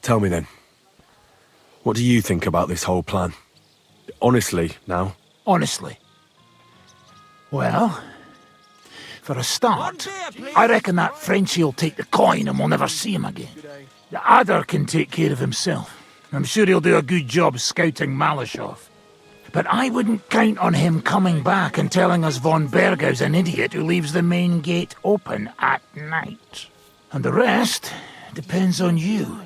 Tell me then. What do you think about this whole plan? Honestly, now. Honestly. Well, for a start, I reckon that Frenchie'll take the coin and we'll never see him again. The Adder can take care of himself. I'm sure he'll do a good job scouting Malashov. But I wouldn't count on him coming back and telling us von Bergau's an idiot who leaves the main gate open at night. And the rest depends on you,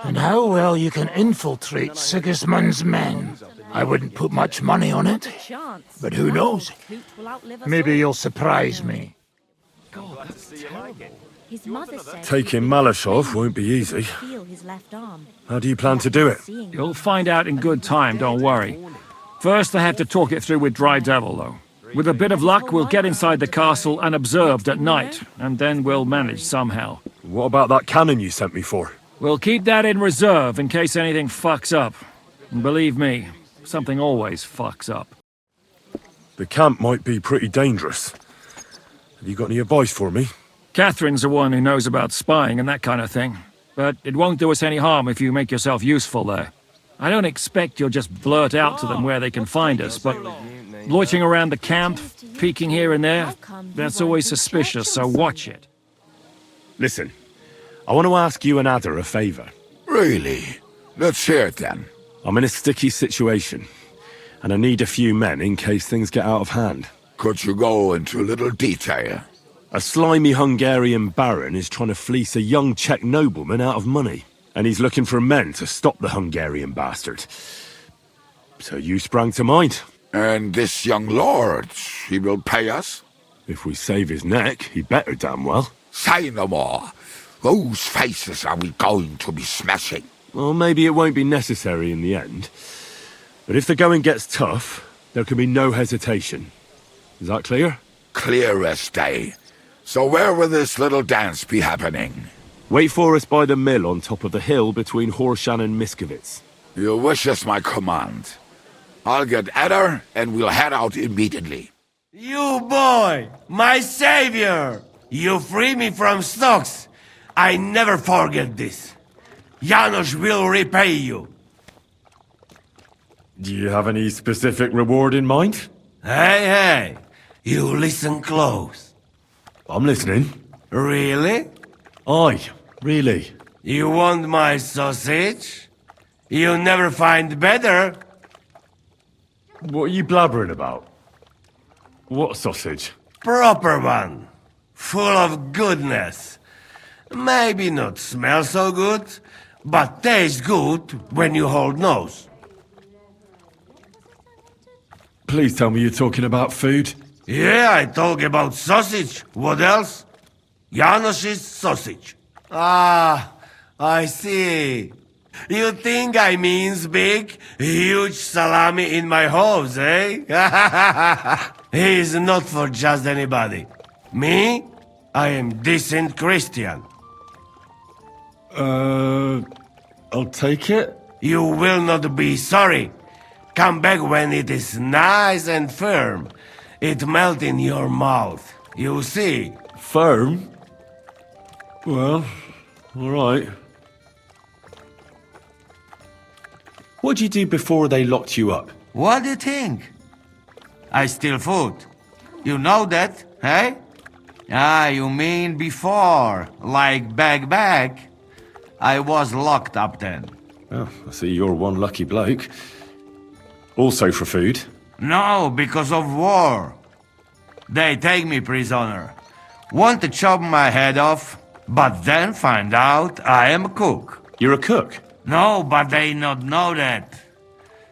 and how well you can infiltrate Sigismund's men. I wouldn't put much money on it, but who knows? Maybe you'll surprise me. Taking Malashov won't be easy. How do you plan to do it? You'll find out in good time, don't worry. First, I have to talk it through with Dry Devil, though. With a bit of luck, we'll get inside the castle unobserved at night, and then we'll manage somehow. What about that cannon you sent me for? We'll keep that in reserve in case anything fucks up. And believe me, something always fucks up. The camp might be pretty dangerous. Have you got any advice for me? Catherine's the one who knows about spying and that kind of thing. But it won't do us any harm if you make yourself useful there. I don't expect you'll just blurt out to them where they can find us, but loitering around the camp, peeking here and there, that's always suspicious, so watch it. Listen, I want to ask you and Adder a favor. Really? Let's hear it then. I'm in a sticky situation, and I need a few men in case things get out of hand. Could you go into a little detail? A slimy Hungarian baron is trying to fleece a young Czech nobleman out of money, and he's looking for men to stop the Hungarian bastard. So you sprang to mind. And this young lord, he will pay us? If we save his neck, he better damn well. Say no more. Whose faces are we going to be smashing? Well, maybe it won't be necessary in the end. But if the going gets tough, there can be no hesitation. Is that clear? Clear as day. So where will this little dance be happening? Wait for us by the mill on top of the hill between Horshan and Miskovitz. Your wish is my command. I'll get Adder and we'll head out immediately. You boy! My savior! You free me from stocks! I never forget this. Janos will repay you. Do you have any specific reward in mind? Hey! You listen close. I'm listening. Really? Aye, really. You want my sausage? You'll never find better. What are you blabbering about? What sausage? Proper one. Full of goodness. Maybe not smell so good, but taste good when you hold nose. Please tell me you're talking about food. Yeah, I talk about sausage. What else? Janos's sausage. Ah, I see. You think I means big, huge salami in my hose, eh? He's not for just anybody. Me? I am decent Christian. I'll take it. You will not be sorry. Come back when it is nice and firm. It melt in your mouth. You see? Firm? Well, all right. What'd you do before they locked you up? What do you think? I steal food. You know that, eh? Ah, you mean before, like back. I was locked up then. Oh, I see you're one lucky bloke. Also for food? No, because of war. They take me prisoner. Want to chop my head off, but then find out I am a cook. You're a cook? No, but they not know that.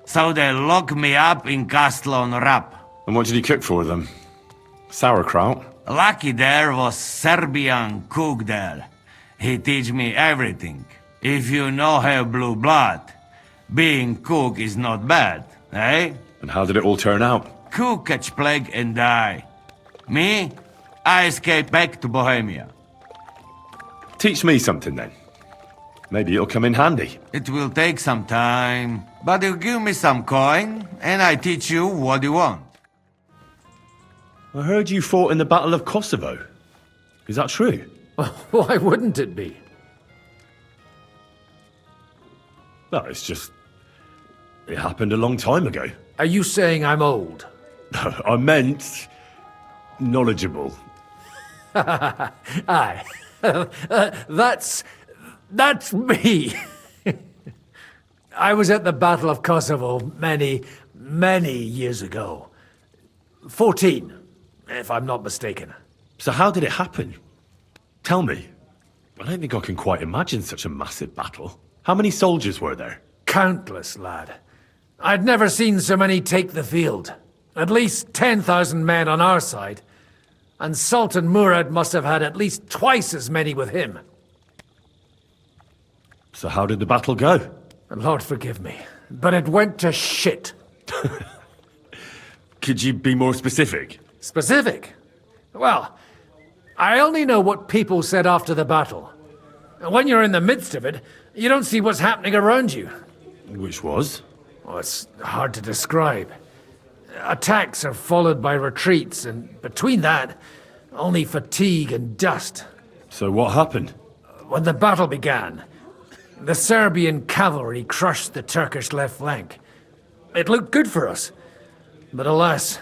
So they lock me up in Castle on Rap. And what did you cook for them? Sauerkraut? Lucky there was Serbian cook there. He teach me everything. If you no have blue blood, being cook is not bad, eh? And how did it all turn out? Cook catch plague and die. Me? I escape back to Bohemia. Teach me something then. Maybe it'll come in handy. It will take some time, but you give me some coin, and I teach you what you want. I heard you fought in the Battle of Kosovo. Is that true? Why wouldn't it be? No, it's just... It happened a long time ago. Are you saying I'm old? I meant... knowledgeable. Aye. That's me. I was at the Battle of Kosovo many years ago. 14, if I'm not mistaken. So how did it happen? Tell me. I don't think I can quite imagine such a massive battle. How many soldiers were there? Countless, lad. I'd never seen so many take the field. At least 10,000 men on our side. And Sultan Murad must have had at least twice as many with him. So how did the battle go? Lord forgive me, but it went to shit. Could you be more specific? Specific? Well, I only know what people said after the battle. When you're in the midst of it, you don't see what's happening around you. Which was? Oh, it's hard to describe. Attacks are followed by retreats, and between that, only fatigue and dust. So what happened? When the battle began, the Serbian cavalry crushed the Turkish left flank. It looked good for us. But alas,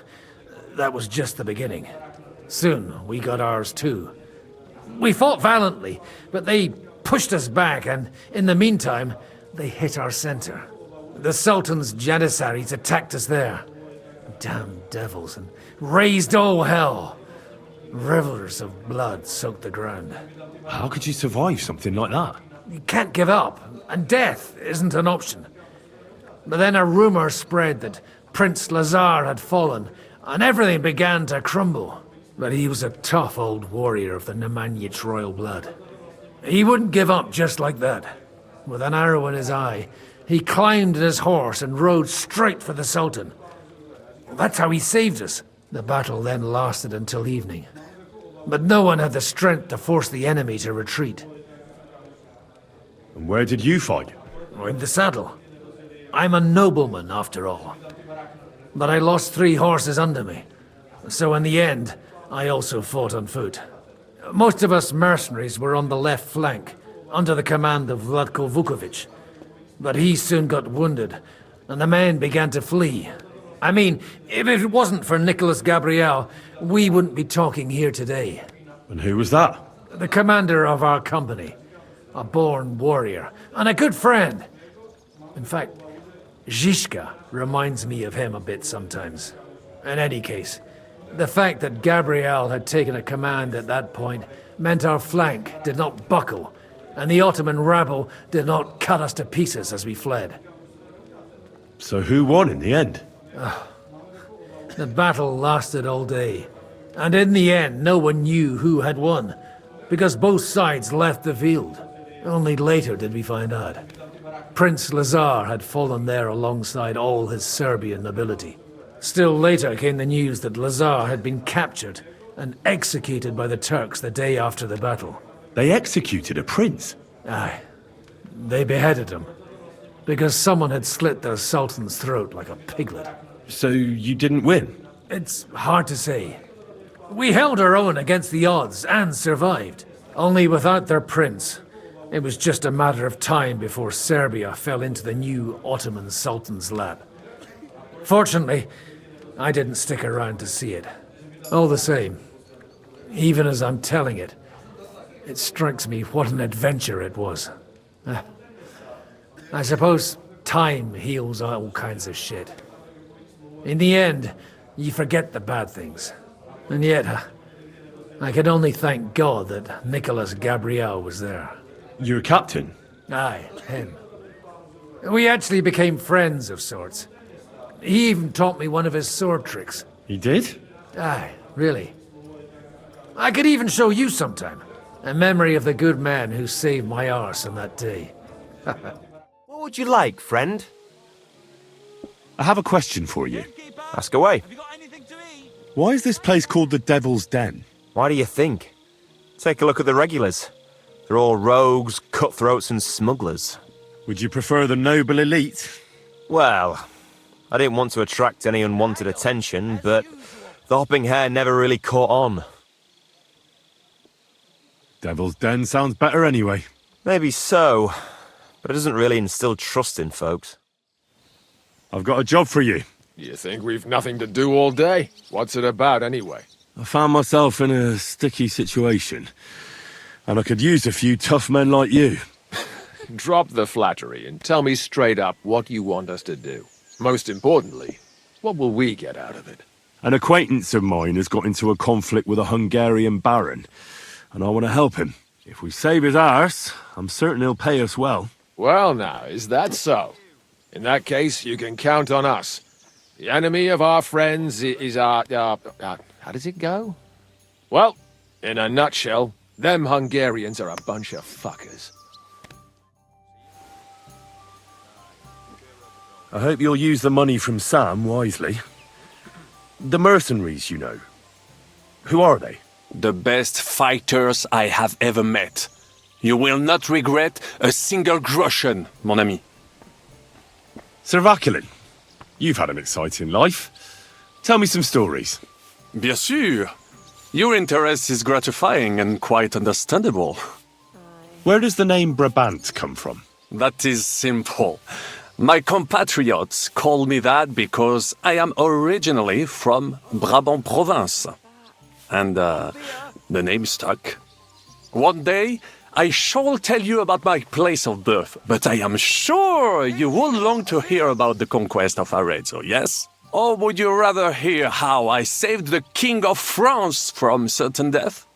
that was just the beginning. Soon, we got ours too. We fought valiantly, but they pushed us back, and in the meantime, they hit our center. The Sultan's Janissaries attacked us there. Damn devils, and raised all hell. Rivers of blood soaked the ground. How could you survive something like that? You can't give up, and death isn't an option. But then a rumor spread that Prince Lazar had fallen, and everything began to crumble. But he was a tough old warrior of the Nemanjic royal blood. He wouldn't give up just like that. With an arrow in his eye, he climbed his horse and rode straight for the Sultan. That's how he saved us. The battle then lasted until evening. But no one had the strength to force the enemy to retreat. And where did you fight? In the saddle. I'm a nobleman, after all. But I lost 3 horses under me. So in the end, I also fought on foot. Most of us mercenaries were on the left flank, under the command of Vlatko Vukovic. But he soon got wounded, and the men began to flee. I mean, if it wasn't for Nicholas Gabriel, we wouldn't be talking here today. And who was that? The commander of our company. A born warrior, and a good friend. In fact, Zizka reminds me of him a bit sometimes. In any case, the fact that Gabriel had taken a command at that point meant our flank did not buckle, and the Ottoman rabble did not cut us to pieces as we fled. So who won in the end? The battle lasted all day, and in the end no one knew who had won, because both sides left the field. Only later did we find out. Prince Lazar had fallen there alongside all his Serbian nobility. Still later came the news that Lazar had been captured and executed by the Turks the day after the battle. They executed a prince? Aye. They beheaded him, because someone had slit the Sultan's throat like a piglet. So you didn't win? It's hard to say. We held our own against the odds and survived. Only without their prince, it was just a matter of time before Serbia fell into the new Ottoman Sultan's lap. Fortunately, I didn't stick around to see it. All the same, even as I'm telling it, it strikes me what an adventure it was. I suppose time heals all kinds of shit. In the end, you forget the bad things. And yet, I can only thank God that Nicholas Gabriel was there. You're a captain? Aye, him. We actually became friends of sorts. He even taught me one of his sword tricks. He did? Aye, really. I could even show you sometime. A memory of the good man who saved my arse on that day. What would you like, friend? I have a question for you. Ask away. Why is this place called the Devil's Den? Why do you think? Take a look at the regulars. They're all rogues, cutthroats and smugglers. Would you prefer the noble elite? Well, I didn't want to attract any unwanted attention, but the hopping hair never really caught on. Devil's Den sounds better anyway. Maybe so, but it doesn't really instill trust in folks. I've got a job for you. You think we've nothing to do all day? What's it about anyway? I found myself in a sticky situation, and I could use a few tough men like you. Drop the flattery and tell me straight up what you want us to do. Most importantly, what will we get out of it? An acquaintance of mine has got into a conflict with a Hungarian baron, and I want to help him. If we save his arse, I'm certain he'll pay us well. Well now, is that so? In that case, you can count on us. The enemy of our friends is our... how does it go? Well, in a nutshell, them Hungarians are a bunch of fuckers. I hope you'll use the money from Sam wisely. The mercenaries, you know. Who are they? The best fighters I have ever met. You will not regret a single groschen, mon ami. Sir Vaculin, you've had an exciting life. Tell me some stories. Bien sûr. Your interest is gratifying and quite understandable. Where does the name Brabant come from? That is simple. My compatriots call me that because I am originally from Brabant province. And the name stuck. One day, I shall tell you about my place of birth, but I am sure you will long to hear about the conquest of Arezzo, yes? Or would you rather hear how I saved the King of France from certain death?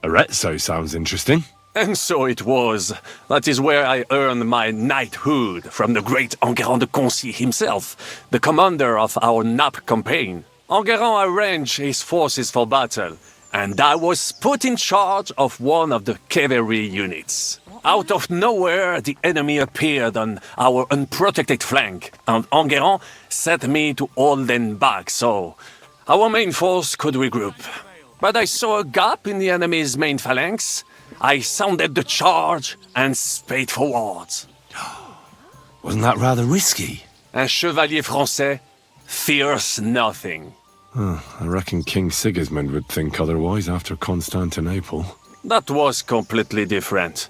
Arezzo sounds interesting. And so it was. That is where I earned my knighthood from the great Enguerrand de Concy himself, the commander of our Naples campaign. Enguerrand arranged his forces for battle, and I was put in charge of one of the cavalry units. Out of nowhere, the enemy appeared on our unprotected flank, and Enguerrand set me to hold them back so our main force could regroup. But I saw a gap in the enemy's main phalanx. I sounded the charge and sped forwards. Wasn't that rather risky? Un chevalier français fears nothing. I reckon King Sigismund would think otherwise after Constantinople. That was completely different.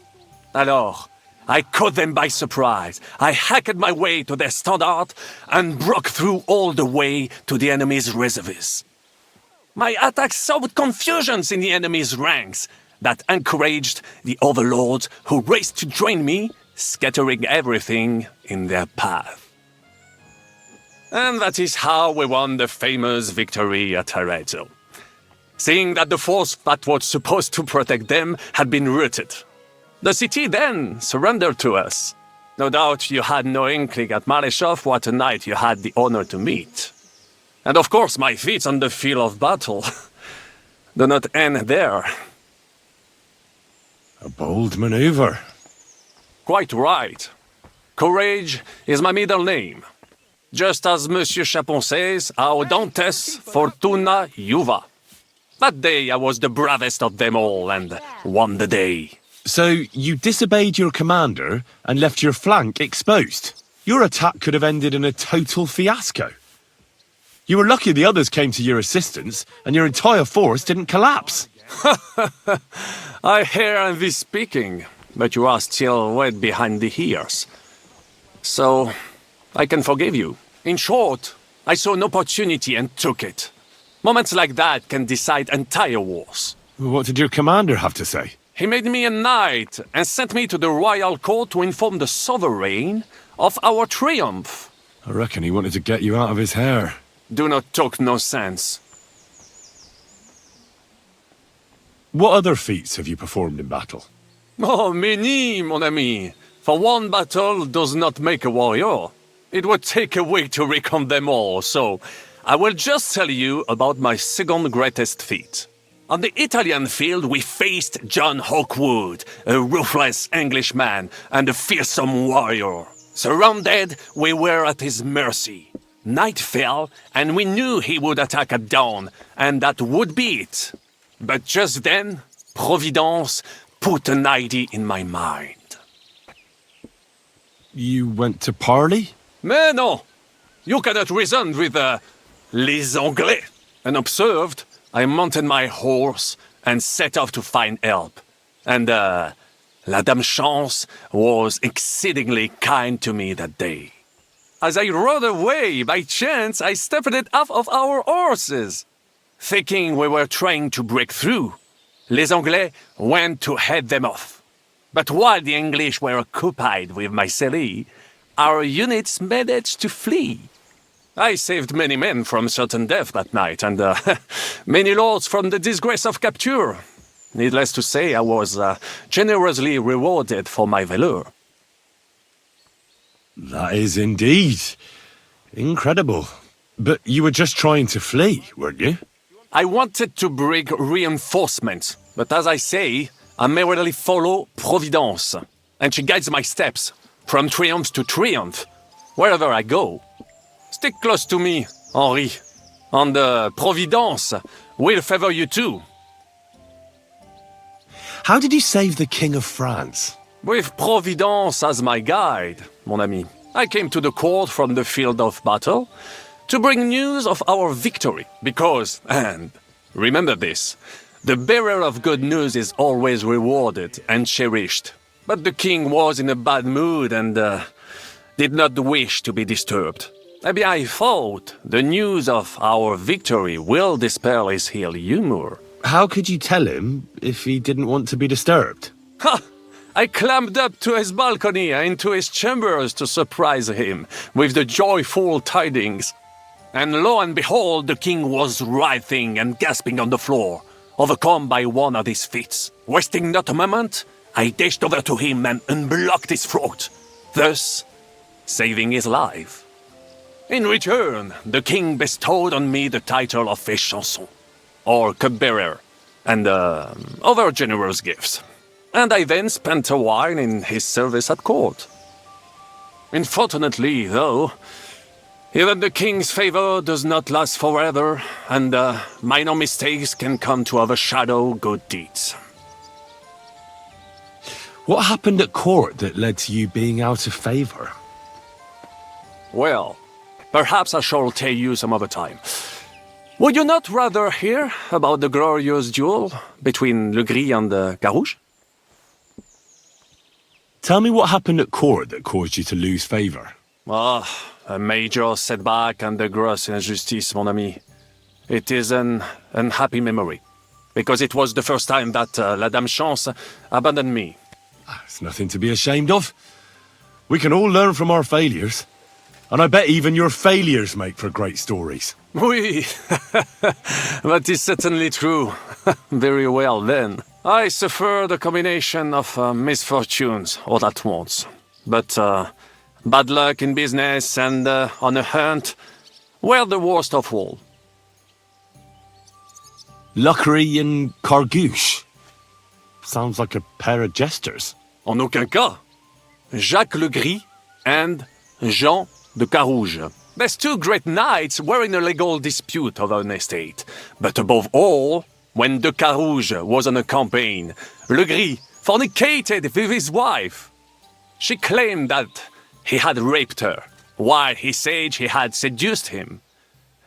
Alors, I caught them by surprise. I hacked my way to their standard and broke through all the way to the enemy's reserves. My attack sowed confusions in the enemy's ranks that encouraged the overlords who raced to join me, scattering everything in their path. And that is how we won the famous victory at Arezzo. Seeing that the force that was supposed to protect them had been routed. The city then surrendered to us. No doubt you had no inkling at Maleshov what a knight you had the honor to meet. And of course my feats on the field of battle do not end there. A bold maneuver. Quite right. Courage is my middle name. Just as Monsieur Chapon says, Audantes Fortuna Juva. That day I was the bravest of them all and won the day. So you disobeyed your commander and left your flank exposed. Your attack could have ended in a total fiasco. You were lucky the others came to your assistance and your entire force didn't collapse. I hear envy speaking, but you are still wet behind the ears. So, I can forgive you. In short, I saw an opportunity and took it. Moments like that can decide entire wars. What did your commander have to say? He made me a knight and sent me to the royal court to inform the sovereign of our triumph. I reckon he wanted to get you out of his hair. Do not talk nonsense. What other feats have you performed in battle? Oh, many, mon ami. For one battle does not make a warrior. It would take a week to recount them all, so I will just tell you about my second greatest feat. On the Italian field, we faced John Hawkwood, a ruthless Englishman and a fearsome warrior. Surrounded, we were at his mercy. Night fell, and we knew he would attack at dawn, and that would be it. But just then, Providence put an idea in my mind. You went to parley? Mais non! You cannot reason with les Anglais. Unobserved, I mounted my horse and set off to find help. And La Dame Chance was exceedingly kind to me that day. As I rode away, by chance, I stepped it off of our horses. Thinking we were trying to break through, les Anglais went to head them off. But while the English were occupied with Mycenae, our units managed to flee. I saved many men from certain death that night, and many lords from the disgrace of capture. Needless to say, I was generously rewarded for my valor. That is indeed incredible. But you were just trying to flee, weren't you? I wanted to bring reinforcements, but as I say, I merely follow Providence, and she guides my steps, from triumph to triumph, wherever I go. Stick close to me, Henri, and Providence will favor you too. How did you save the King of France? With Providence as my guide, mon ami, I came to the court from the field of battle to bring news of our victory, because, and remember this, the bearer of good news is always rewarded and cherished. But the king was in a bad mood and did not wish to be disturbed. Maybe I thought the news of our victory will dispel his ill humor. How could you tell him if he didn't want to be disturbed? Ha! I climbed up to his balcony and into his chambers to surprise him with the joyful tidings. And lo and behold, the king was writhing and gasping on the floor, overcome by one of his fits. Wasting not a moment, I dashed over to him and unblocked his throat, thus saving his life. In return, the king bestowed on me the title of Échanson, or cupbearer, and other generous gifts. And I then spent a while in his service at court. Unfortunately, though, even the king's favor does not last forever, and minor mistakes can come to overshadow good deeds. What happened at court that led to you being out of favor? Well, perhaps I shall tell you some other time. Would you not rather hear about the glorious duel between Le Gris and Carouge? Tell me what happened at court that caused you to lose favor. A major setback and a gross injustice, mon ami. It is an unhappy memory, because it was the first time that La Dame Chance abandoned me. It's nothing to be ashamed of. We can all learn from our failures. And I bet even your failures make for great stories. Oui, that is certainly true. Very well then. I suffered a combination of misfortunes all at once. But bad luck in business and on a hunt were the worst of all. Luckery and Cargouche. Sounds like a pair of jesters. En aucun cas. Jacques Le Gris and Jean de Carouge. These two great knights were in a legal dispute over an estate. But above all, when de Carouge was on a campaign, Le Gris fornicated with his wife. She claimed that he had raped her, while he said he had seduced him.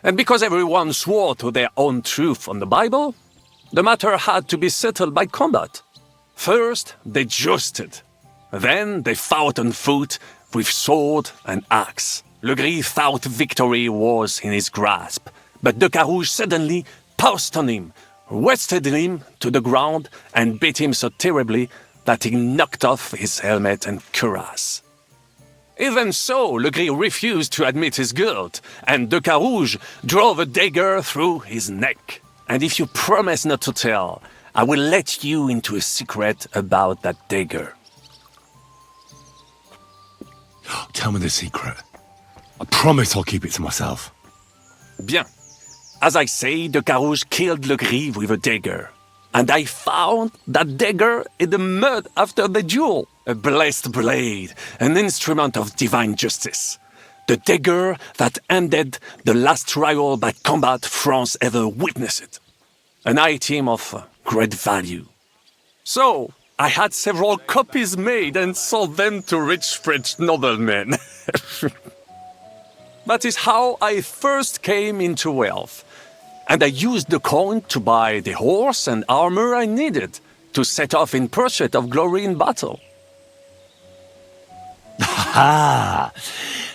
And because everyone swore to their own truth on the Bible, the matter had to be settled by combat. First, they jousted. Then they fought on foot with sword and axe. Le Gris thought victory was in his grasp, but de Carouge suddenly pounced on him, wrested him to the ground, and beat him so terribly that he knocked off his helmet and cuirass. Even so, Le Gris refused to admit his guilt, and de Carouge drove a dagger through his neck. And if you promise not to tell, I will let you into a secret about that dagger. Tell me the secret. I promise I'll keep it to myself. Bien. As I say, de Carouge killed Le Gris with a dagger. And I found that dagger in the mud after the duel. A blessed blade, an instrument of divine justice. The dagger that ended the last trial by combat France ever witnessed. An item of great value. So, I had several copies made and sold them to rich French noblemen. That is how I first came into wealth. And I used the coin to buy the horse and armor I needed. to set off in pursuit of glory in battle. Ah,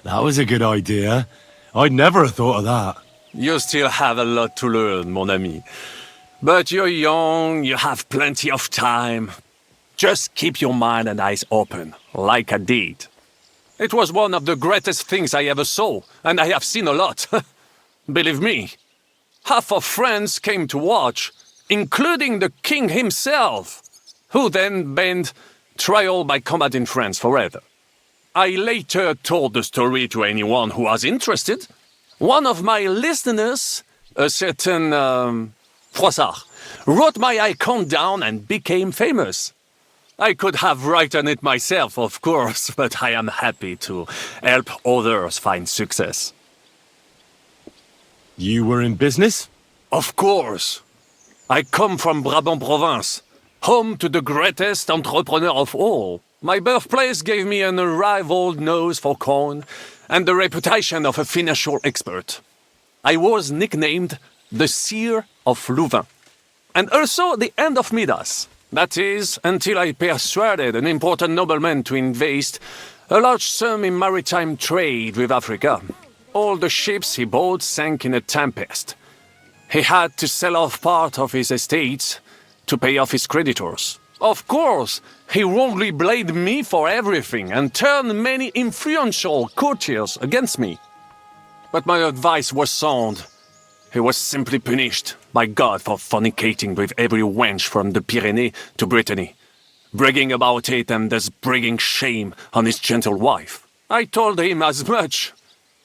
that was a good idea. I'd never have thought of that. You still have a lot to learn, mon ami. But you're young, you have plenty of time. Just keep your mind and eyes open, like I did. It was one of the greatest things I ever saw, and I have seen a lot. Believe me. Half of France came to watch, including the king himself, who then banned trial by combat in France forever. I later told the story to anyone who was interested. One of my listeners, a certain Froissart, wrote my icon down and became famous. I could have written it myself, of course, but I am happy to help others find success. You were in business? Of course. I come from Brabant province, home to the greatest entrepreneur of all. My birthplace gave me an unrivaled nose for coin and the reputation of a financial expert. I was nicknamed the Seer of Louvain, and also the End of Midas. That is, until I persuaded an important nobleman to invest a large sum in maritime trade with Africa. All the ships he bought sank in a tempest. He had to sell off part of his estates to pay off his creditors. Of course, he wrongly blamed me for everything and turned many influential courtiers against me. But my advice was sound. He was simply punished by God for fornicating with every wench from the Pyrenees to Brittany, bragging about it and thus bringing shame on his gentle wife. I told him as much,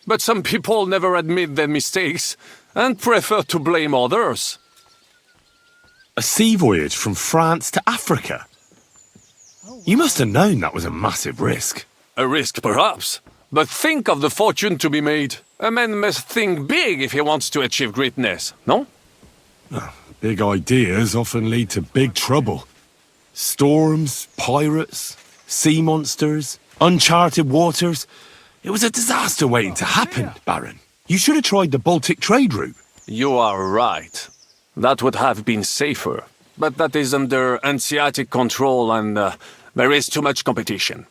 but some people never admit their mistakes and prefer to blame others. A sea voyage from France to Africa? You must have known that was a massive risk. A risk, perhaps, but think of the fortune to be made. A man must think big if he wants to achieve greatness, no? Big ideas often lead to big trouble. Storms, pirates, sea monsters, uncharted waters. It was a disaster waiting to happen, Baron. You should have tried the Baltic trade route. You are right. That would have been safer. But that is under Hanseatic control and there is too much competition.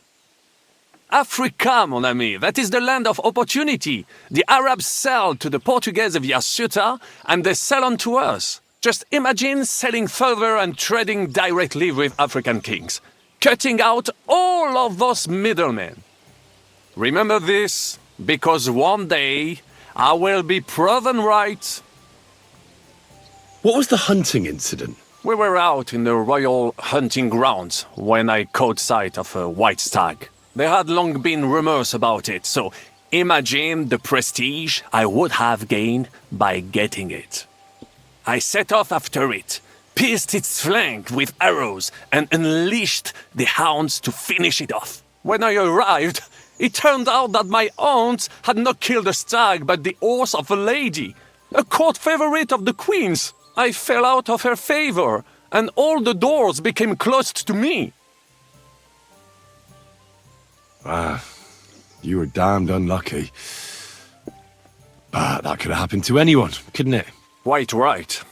Africa, mon ami, that is the land of opportunity. The Arabs sell to the Portuguese via Ceuta and they sell on to us. Just imagine selling further and trading directly with African kings, cutting out all of those middlemen. Remember this, because one day I will be proven right. What was the hunting incident? We were out in the royal hunting grounds when I caught sight of a white stag. There had long been rumors about it, so imagine the prestige I would have gained by getting it. I set off after it, pierced its flank with arrows, and unleashed the hounds to finish it off. When I arrived, it turned out that my aunt had not killed a stag but the horse of a lady, a court favorite of the queen's. I fell out of her favor, and all the doors became closed to me. You were damned unlucky. But that could have happened to anyone, couldn't it? Quite right.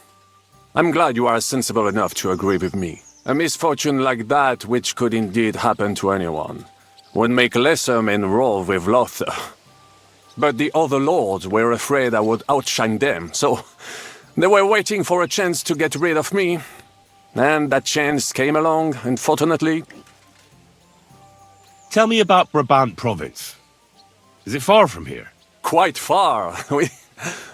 I'm glad you are sensible enough to agree with me. A misfortune like that, which could indeed happen to anyone, would make lesser men rove with laughter. But the other lords were afraid I would outshine them, so they were waiting for a chance to get rid of me. And that chance came along, unfortunately. Tell me about Brabant province. Is it far from here? Quite far.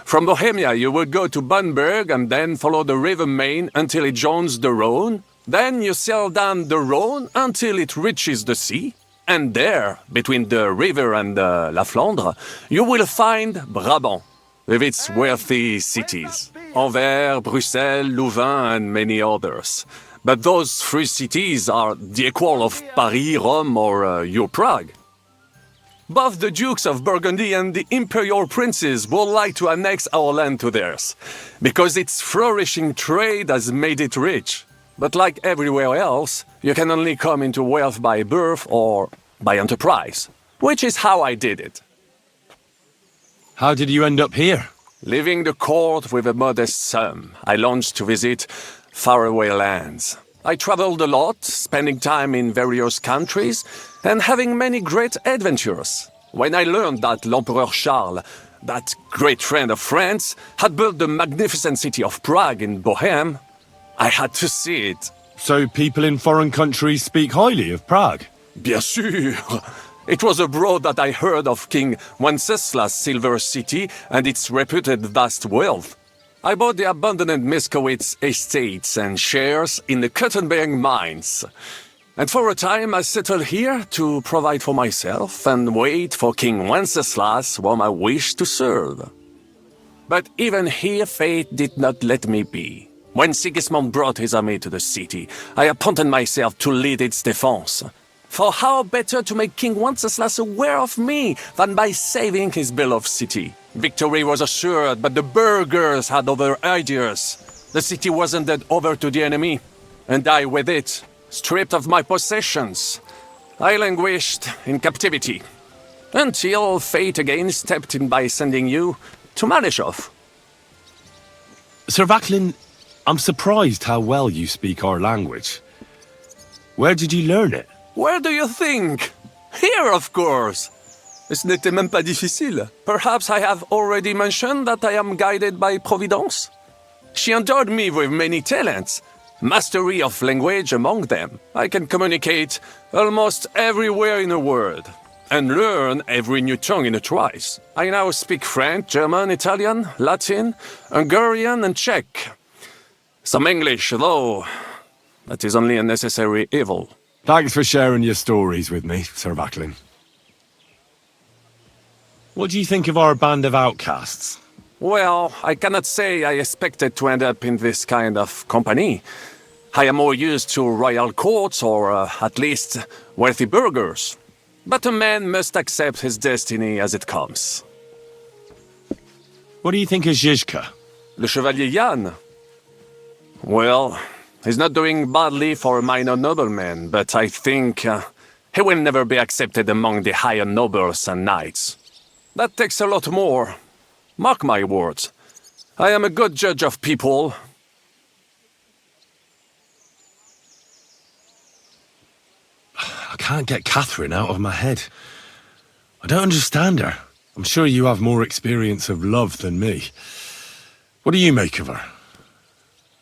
From Bohemia, you would go to Bunburg and then follow the river Main until it joins the Rhone. Then you sail down the Rhone until it reaches the sea. And there, between the river and La Flandre, you will find Brabant, with its wealthy cities. Anvers, Bruxelles, Louvain, and many others. But those three cities are the equal of Paris, Rome, or your Prague. Both the Dukes of Burgundy and the imperial princes would like to annex our land to theirs, because its flourishing trade has made it rich. But like everywhere else, you can only come into wealth by birth or by enterprise, which is how I did it. How did you end up here? Leaving the court with a modest sum, I launched to visit faraway lands. I traveled a lot, spending time in various countries, and having many great adventures. When I learned that l'Empereur Charles, that great friend of France, had built the magnificent city of Prague in Bohème, I had to see it. So people in foreign countries speak highly of Prague? Bien sûr! It was abroad that I heard of King Wenceslas' Silver City and its reputed vast wealth. I bought the abandoned Miskowitz estates and shares in the cotton-bearing mines. And for a time I settled here to provide for myself and wait for King Wenceslas, whom I wished to serve. But even here fate did not let me be. When Sigismund brought his army to the city, I appointed myself to lead its defense. For how better to make King Wenceslas aware of me than by saving his beloved city? Victory was assured, but the burghers had other ideas. The city was handed over to the enemy, and I with it, stripped of my possessions. I languished in captivity, until fate again stepped in by sending you to Malishov. Sir Vaclin, I'm surprised how well you speak our language. Where did you learn it? Where do you think? Here, of course. Ce n'était même pas difficile. Perhaps I have already mentioned that I am guided by Providence. She endowed me with many talents, mastery of language among them. I can communicate almost everywhere in a word, and learn every new tongue in a trice. I now speak French, German, Italian, Latin, Hungarian, and Czech. Some English, though that is only a necessary evil. Thanks for sharing your stories with me, Sir Vaclin. What do you think of our band of outcasts? Well, I cannot say I expected to end up in this kind of company. I am more used to royal courts or, at least, wealthy burghers. But a man must accept his destiny as it comes. What do you think of Zizka? Le Chevalier Jan? Well, he's not doing badly for a minor nobleman, but I think he will never be accepted among the higher nobles and knights. That takes a lot more. Mark my words. I am a good judge of people. I can't get Catherine out of my head. I don't understand her. I'm sure you have more experience of love than me. What do you make of her?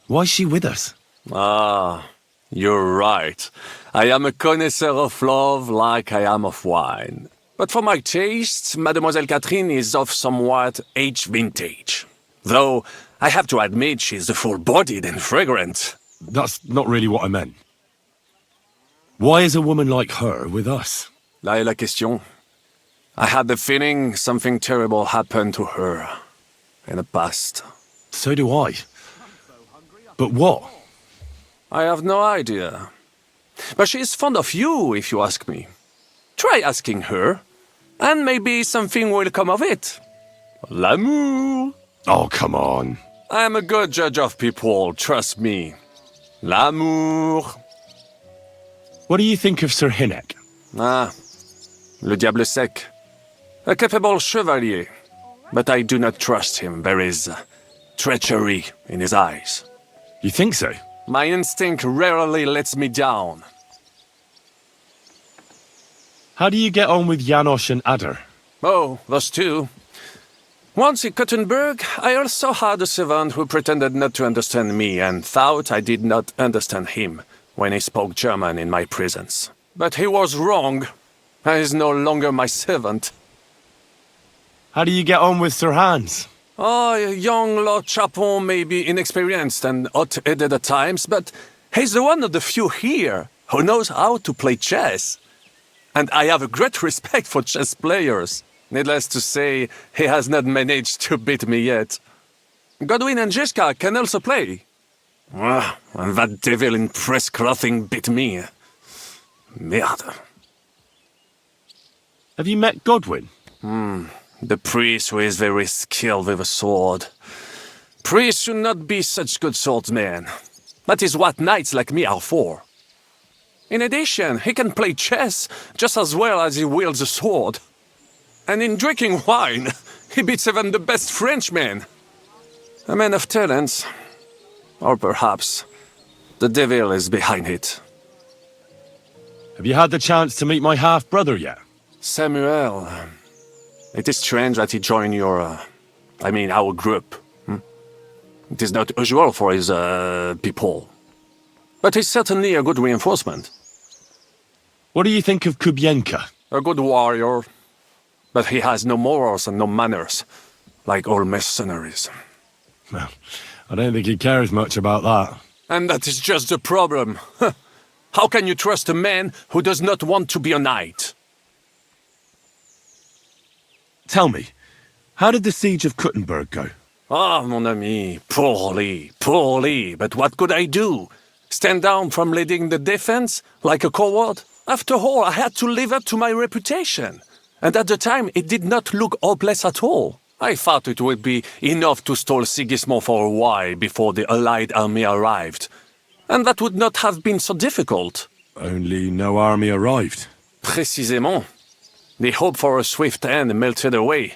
Why is she with us? Ah, you're right. I am a connoisseur of love like I am of wine. But for my taste, Mademoiselle Catherine is of somewhat age vintage. Though, I have to admit she's full-bodied and fragrant. That's not really what I meant. Why is a woman like her with us? Là est la question. I had the feeling something terrible happened to her in the past. So do I. But what? I have no idea. But she is fond of you, if you ask me. Try asking her, and maybe something will come of it. L'amour. Oh, come on. I am a good judge of people, trust me. L'amour. What do you think of Sir Hynek? Ah, le diable sec. A capable chevalier, but I do not trust him. There is treachery in his eyes. You think so? My instinct rarely lets me down. How do you get on with Janosch and Adder? Oh, those two. Once in Kuttenberg, I also had a servant who pretended not to understand me and thought I did not understand him when he spoke German in my presence. But he was wrong. He is no longer my servant. How do you get on with Sir Hans? Oh, young Lord Chapon may be inexperienced and hot-headed at times, but he's one of the few here who knows how to play chess. And I have a great respect for chess players. Needless to say, he has not managed to beat me yet. Godwin and Zizka can also play. Ah, and that devil in press clothing beat me. Merde. Have you met Godwin? The priest who is very skilled with a sword. Priests should not be such good swordsmen. That is what knights like me are for. In addition, he can play chess just as well as he wields a sword. And in drinking wine, he beats even the best Frenchmen. A man of talents. Or perhaps The devil is behind it. Have you had the chance to meet my half-brother yet? Samuel, it is strange that he joined our group. It is not usual for his people. But he's certainly a good reinforcement. What do you think of Kubienka? A good warrior. But he has no morals and no manners, like all mercenaries. Well, I don't think he cares much about that. And that is just the problem. How can you trust a man who does not want to be a knight? Tell me, how did the siege of Kuttenberg go? Ah, mon ami, poorly, poorly. But what could I do? Stand down from leading the defense like a coward? After all, I had to live up to my reputation. And at the time, it did not look hopeless at all. I thought it would be enough to stall Sigismund for a while before the Allied army arrived. And that would not have been so difficult. Only no army arrived. Précisément. The hope for a swift end melted away,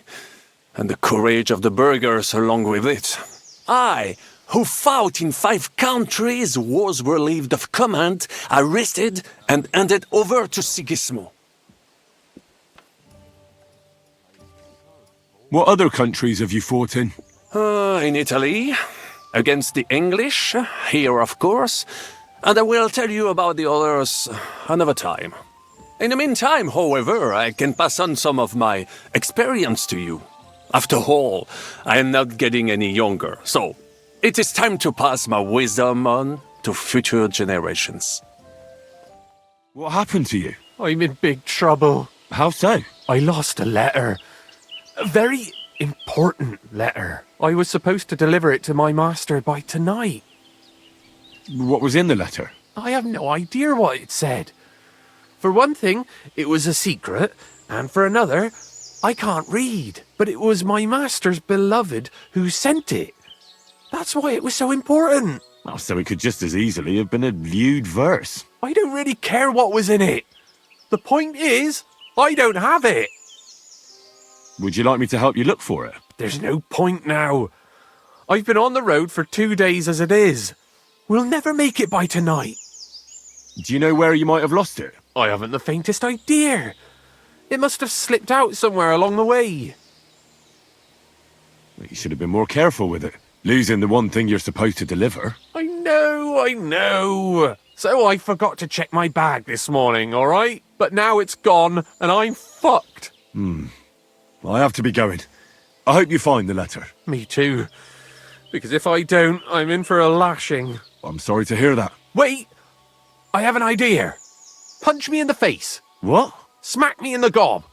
and the courage of the burghers along with it. I, who fought in 5 countries, was relieved of command, arrested, and handed over to Sigismund. What other countries have you fought in? In Italy, against the English, here of course, and I will tell you about the others another time. In the meantime, however, I can pass on some of my experience to you. After all, I am not getting any younger, so it is time to pass my wisdom on to future generations. What happened to you? I'm in big trouble. How so? I lost a letter. A very important letter. I was supposed to deliver it to my master by tonight. What was in the letter? I have no idea what it said. For one thing, it was a secret, and for another, I can't read. But it was my master's beloved who sent it. That's why it was so important. Oh, so it could just as easily have been a lewd verse. I don't really care what was in it. The point is, I don't have it. Would you like me to help you look for it? There's no point now. I've been on the road for 2 days as it is. We'll never make it by tonight. Do you know where you might have lost it? I haven't the faintest idea. It must have slipped out somewhere along the way. You should have been more careful with it. Losing the one thing you're supposed to deliver. I know. So I forgot to check my bag this morning, all right? But now it's gone, and I'm fucked. I have to be going. I hope you find the letter. Me too. Because if I don't, I'm in for a lashing. I'm sorry to hear that. Wait! I have an idea. Punch me in the face. What? Smack me in the gob.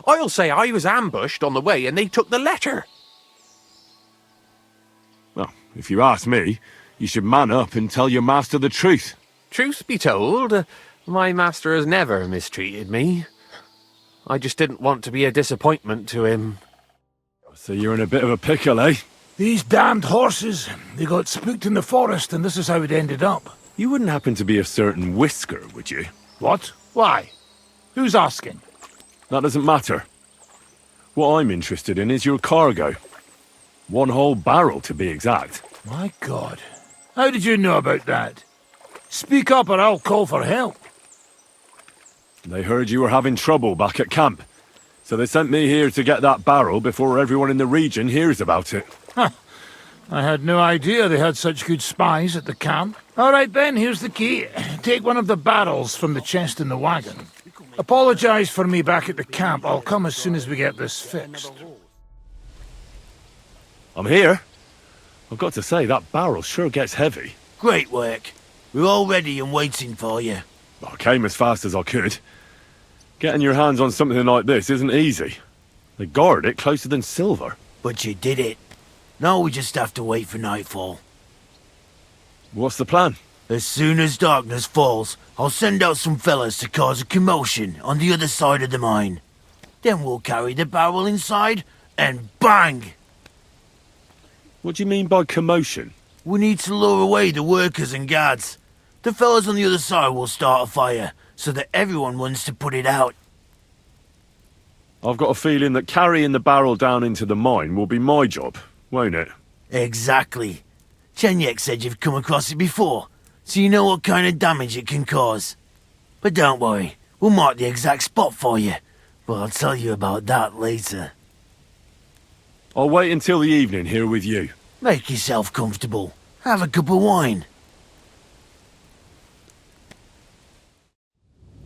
I'll say I was ambushed on the way and they took the letter. Well, if you ask me, you should man up and tell your master the truth. Truth be told, my master has never mistreated me. I just didn't want to be a disappointment to him. So you're in a bit of a pickle, eh? These damned horses, they got spooked in the forest and this is how it ended up. You wouldn't happen to be a certain Whisker, would you? What? Why? Who's asking? That doesn't matter. What I'm interested in is your cargo. 1 whole barrel, to be exact. My God. How did you know about that? Speak up or I'll call for help. They heard you were having trouble back at camp. So they sent me here to get that barrel before everyone in the region hears about it. I had no idea they had such good spies at the camp. All right, Ben, here's the key. Take one of the barrels from the chest in the wagon. Apologize for me back at the camp. I'll come as soon as we get this fixed. I'm here. I've got to say, that barrel sure gets heavy. Great work. We're all ready and waiting for you. I came as fast as I could. Getting your hands on something like this isn't easy. They guard it closer than silver. But you did it. Now we just have to wait for nightfall. What's the plan? As soon as darkness falls, I'll send out some fellas to cause a commotion on the other side of the mine. Then we'll carry the barrel inside and bang! What do you mean by commotion? We need to lure away the workers and guards. The fellas on the other side will start a fire, so that everyone wants to put it out. I've got a feeling that carrying the barrel down into the mine will be my job, won't it? Exactly. Chenyek said you've come across it before, so you know what kind of damage it can cause. But don't worry, we'll mark the exact spot for you. But I'll tell you about that later. I'll wait until the evening here with you. Make yourself comfortable. Have a cup of wine.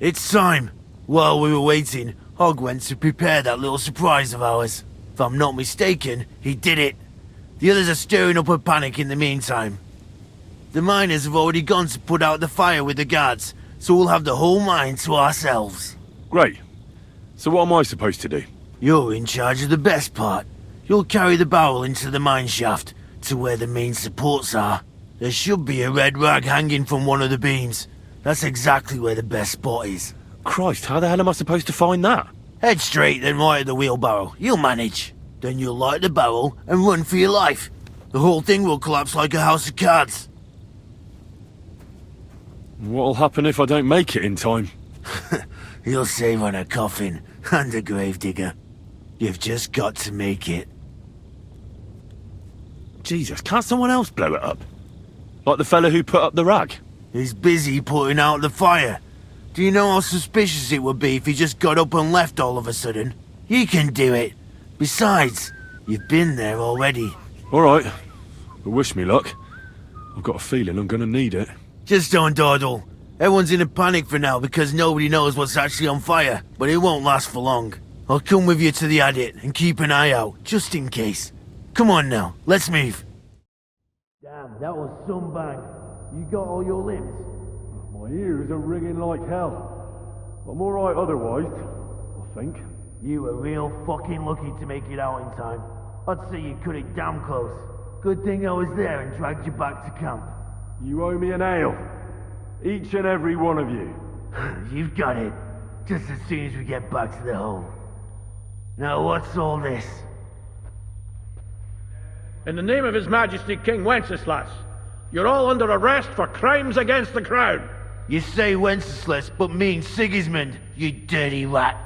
It's time. While we were waiting, Hogg went to prepare that little surprise of ours. If I'm not mistaken, he did it. The others are stirring up a panic in the meantime. The miners have already gone to put out the fire with the guards, so we'll have the whole mine to ourselves. Great. So what am I supposed to do? You're in charge of the best part. You'll carry the barrel into the mine shaft, to where the main supports are. There should be a red rag hanging from one of the beams. That's exactly where the best spot is. Christ, how the hell am I supposed to find that? Head straight, then right at the wheelbarrow. You'll manage. Then you'll light the barrel and run for your life. The whole thing will collapse like a house of cards. What'll happen if I don't make it in time? You'll save on a coffin and a gravedigger. You've just got to make it. Jesus, can't someone else blow it up? Like the fella who put up the rag? He's busy putting out the fire. Do you know how suspicious it would be if he just got up and left all of a sudden? You can do it. Besides, you've been there already. Alright. But wish me luck. I've got a feeling I'm gonna need it. Just don't dawdle. Everyone's in a panic for now because nobody knows what's actually on fire, but it won't last for long. I'll come with you to the adit and keep an eye out, just in case. Come on now, let's move. Damn, that was some bang. You got all your limbs? My ears are ringing like hell. I'm alright otherwise, I think. You were real fucking lucky to make it out in time. I'd say you cut it damn close. Good thing I was there and dragged you back to camp. You owe me an ale. Each and every one of you. You've got it. Just as soon as we get back to the hole. Now what's all this? In the name of His Majesty King Wenceslas, you're all under arrest for crimes against the crown. You say Wenceslas, but mean Sigismund, you dirty rat.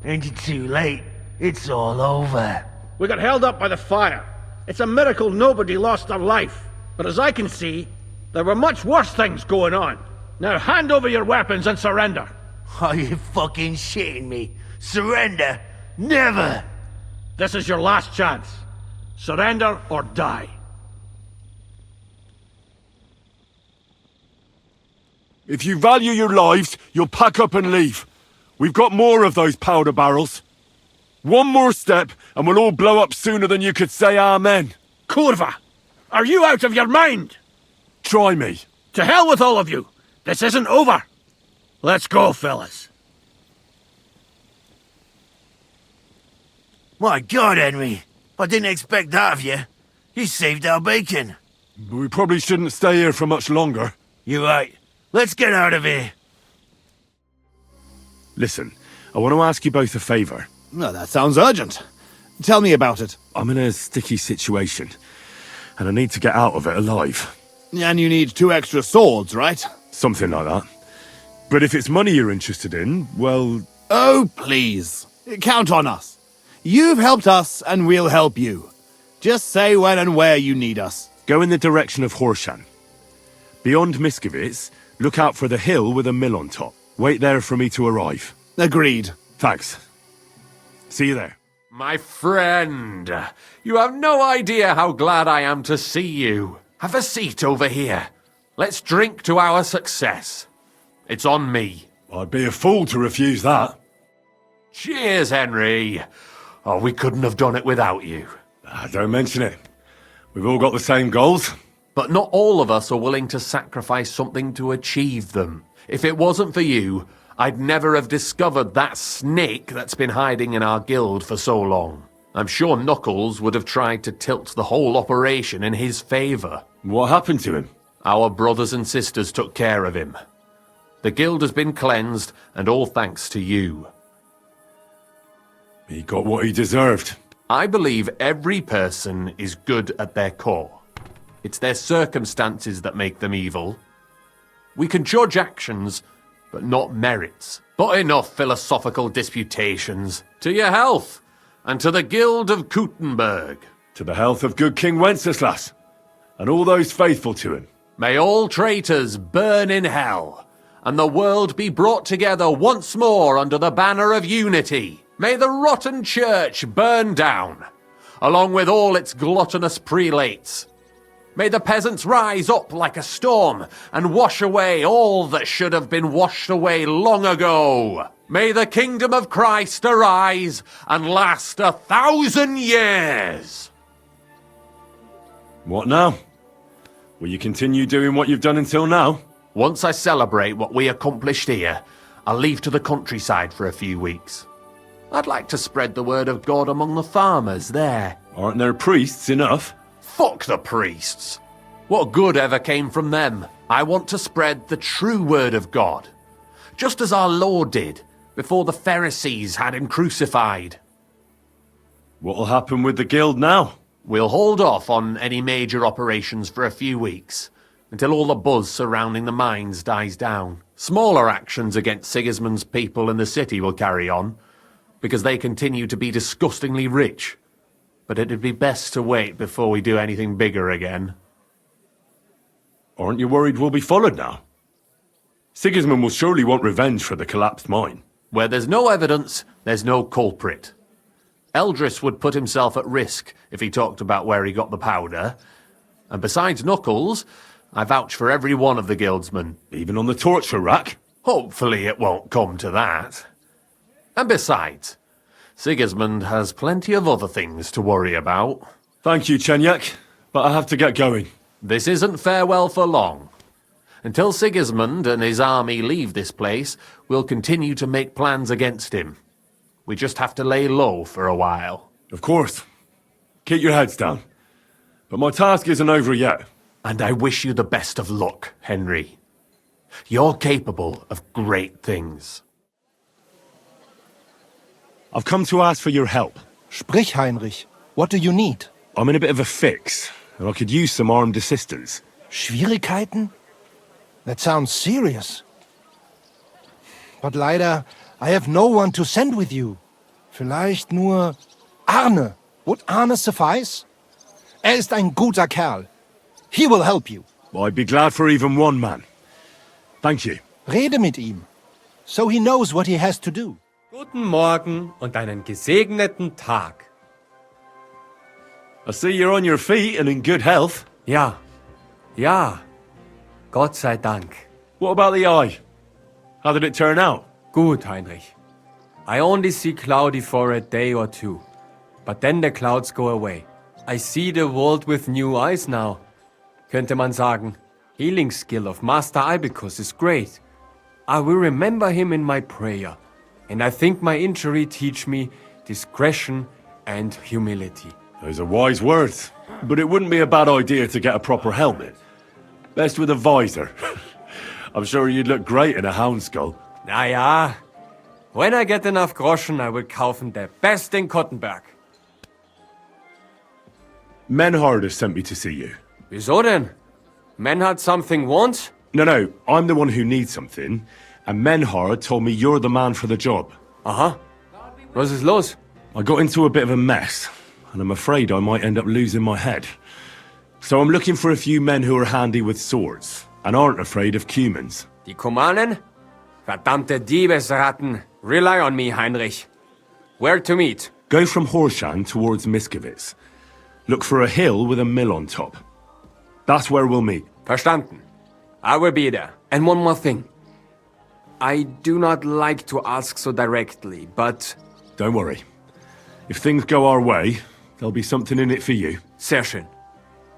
Ain't it too late? It's all over. We got held up by the fire. It's a miracle nobody lost their life. But as I can see, there were much worse things going on. Now hand over your weapons and surrender. Are you fucking shitting me? Surrender? Never! This is your last chance. Surrender or die. If you value your lives, you'll pack up and leave. We've got more of those powder barrels. One more step, and we'll all blow up sooner than you could say amen. Kurva! Are you out of your mind? Try me. To hell with all of you! This isn't over! Let's go, fellas. My God, Henry. I didn't expect that of you. You saved our bacon. We probably shouldn't stay here for much longer. You're right. Let's get out of here. Listen, I want to ask you both a favour. No, that sounds urgent. Tell me about it. I'm in a sticky situation, and I need to get out of it alive. And you need 2 extra swords, right? Something like that. But if it's money you're interested in, well... Oh, please. Count on us. You've helped us, and we'll help you. Just say when and where you need us. Go in the direction of Horshan. Beyond Miskovitz, look out for the hill with a mill on top. Wait there for me to arrive. Agreed. Thanks. See you there. My friend, you have no idea how glad I am to see you. Have a seat over here. Let's drink to our success. It's on me. I'd be a fool to refuse that. Cheers, Henry. Oh, we couldn't have done it without you. Don't mention it. We've all got the same goals. But not all of us are willing to sacrifice something to achieve them. If it wasn't for you, I'd never have discovered that snake that's been hiding in our guild for so long. I'm sure Knuckles would have tried to tilt the whole operation in his favour. What happened to him? Our brothers and sisters took care of him. The guild has been cleansed, and all thanks to you. He got what he deserved. I believe every person is good at their core. It's their circumstances that make them evil. We can judge actions, but not merits. But enough philosophical disputations. To your health, and to the Guild of Kuttenberg. To the health of good King Wenceslas, and all those faithful to him. May all traitors burn in hell, and the world be brought together once more under the banner of unity. May the rotten church burn down, along with all its gluttonous prelates. May the peasants rise up like a storm and wash away all that should have been washed away long ago. May the kingdom of Christ arise and last 1,000 years. What now? Will you continue doing what you've done until now? Once I celebrate what we accomplished here, I'll leave to the countryside for a few weeks. I'd like to spread the word of God among the farmers there. Aren't there priests enough? Fuck the priests! What good ever came from them? I want to spread the true word of God, just as our Lord did before the Pharisees had him crucified. What'll happen with the guild now? We'll hold off on any major operations for a few weeks, until all the buzz surrounding the mines dies down. Smaller actions against Sigismund's people in the city will carry on, because they continue to be disgustingly rich. But it'd be best to wait before we do anything bigger again. Aren't you worried we'll be followed now? Sigismund will surely want revenge for the collapsed mine. Where there's no evidence, there's no culprit. Eldris would put himself at risk if he talked about where he got the powder. And besides Knuckles, I vouch for every one of the guildsmen. Even on the torture rack? Hopefully it won't come to that. And besides, Sigismund has plenty of other things to worry about. Thank you, Chenyak, but I have to get going. This isn't farewell for long. Until Sigismund and his army leave this place, we'll continue to make plans against him. We just have to lay low for a while. Of course. Keep your heads down. But my task isn't over yet. And I wish you the best of luck, Henry. You're capable of great things. I've come to ask for your help. Sprich, Heinrich. What do you need? I'm in a bit of a fix, and I could use some armed assistance. Schwierigkeiten? That sounds serious. But leider, I have no one to send with you. Vielleicht nur Arne. Would Arne suffice? Ist ein guter Kerl. He will help you. I'd be glad for even one man. Thank you. Rede mit ihm, so he knows what he has to do. Guten Morgen und einen gesegneten Tag. I see you're on your feet and in good health. Ja, Gott sei Dank. What about the eye? How did it turn out? Gut, Heinrich. I only see cloudy for a day or two, but then the clouds go away. I see the world with new eyes now. Könnte man sagen, healing skill of Master Ibicus is great. I will remember him in my prayer, and I think my injury teach me discretion and humility. Those are wise words, but it wouldn't be a bad idea to get a proper helmet. Best with a visor. I'm sure you'd look great in a hound skull. Naja, when I get enough Groschen, I will kaufen der best in Kottenberg. Menhard has sent me to see you. Wieso denn? Men had something once? No, I'm the one who needs something, and Menhard told me you're the man for the job. Aha. Was ist los? I got into a bit of a mess, and I'm afraid I might end up losing my head. So I'm looking for a few men who are handy with swords, and aren't afraid of cumans. Die Kumanen? Verdammte Diebesratten. Rely on me, Heinrich. Where to meet? Go from Horshan towards Miskowitz. Look for a hill with a mill on top. That's where we'll meet. Verstanden. I will be there. And one more thing. I do not like to ask so directly, but... Don't worry. If things go our way, there'll be something in it for you. Sehr schön.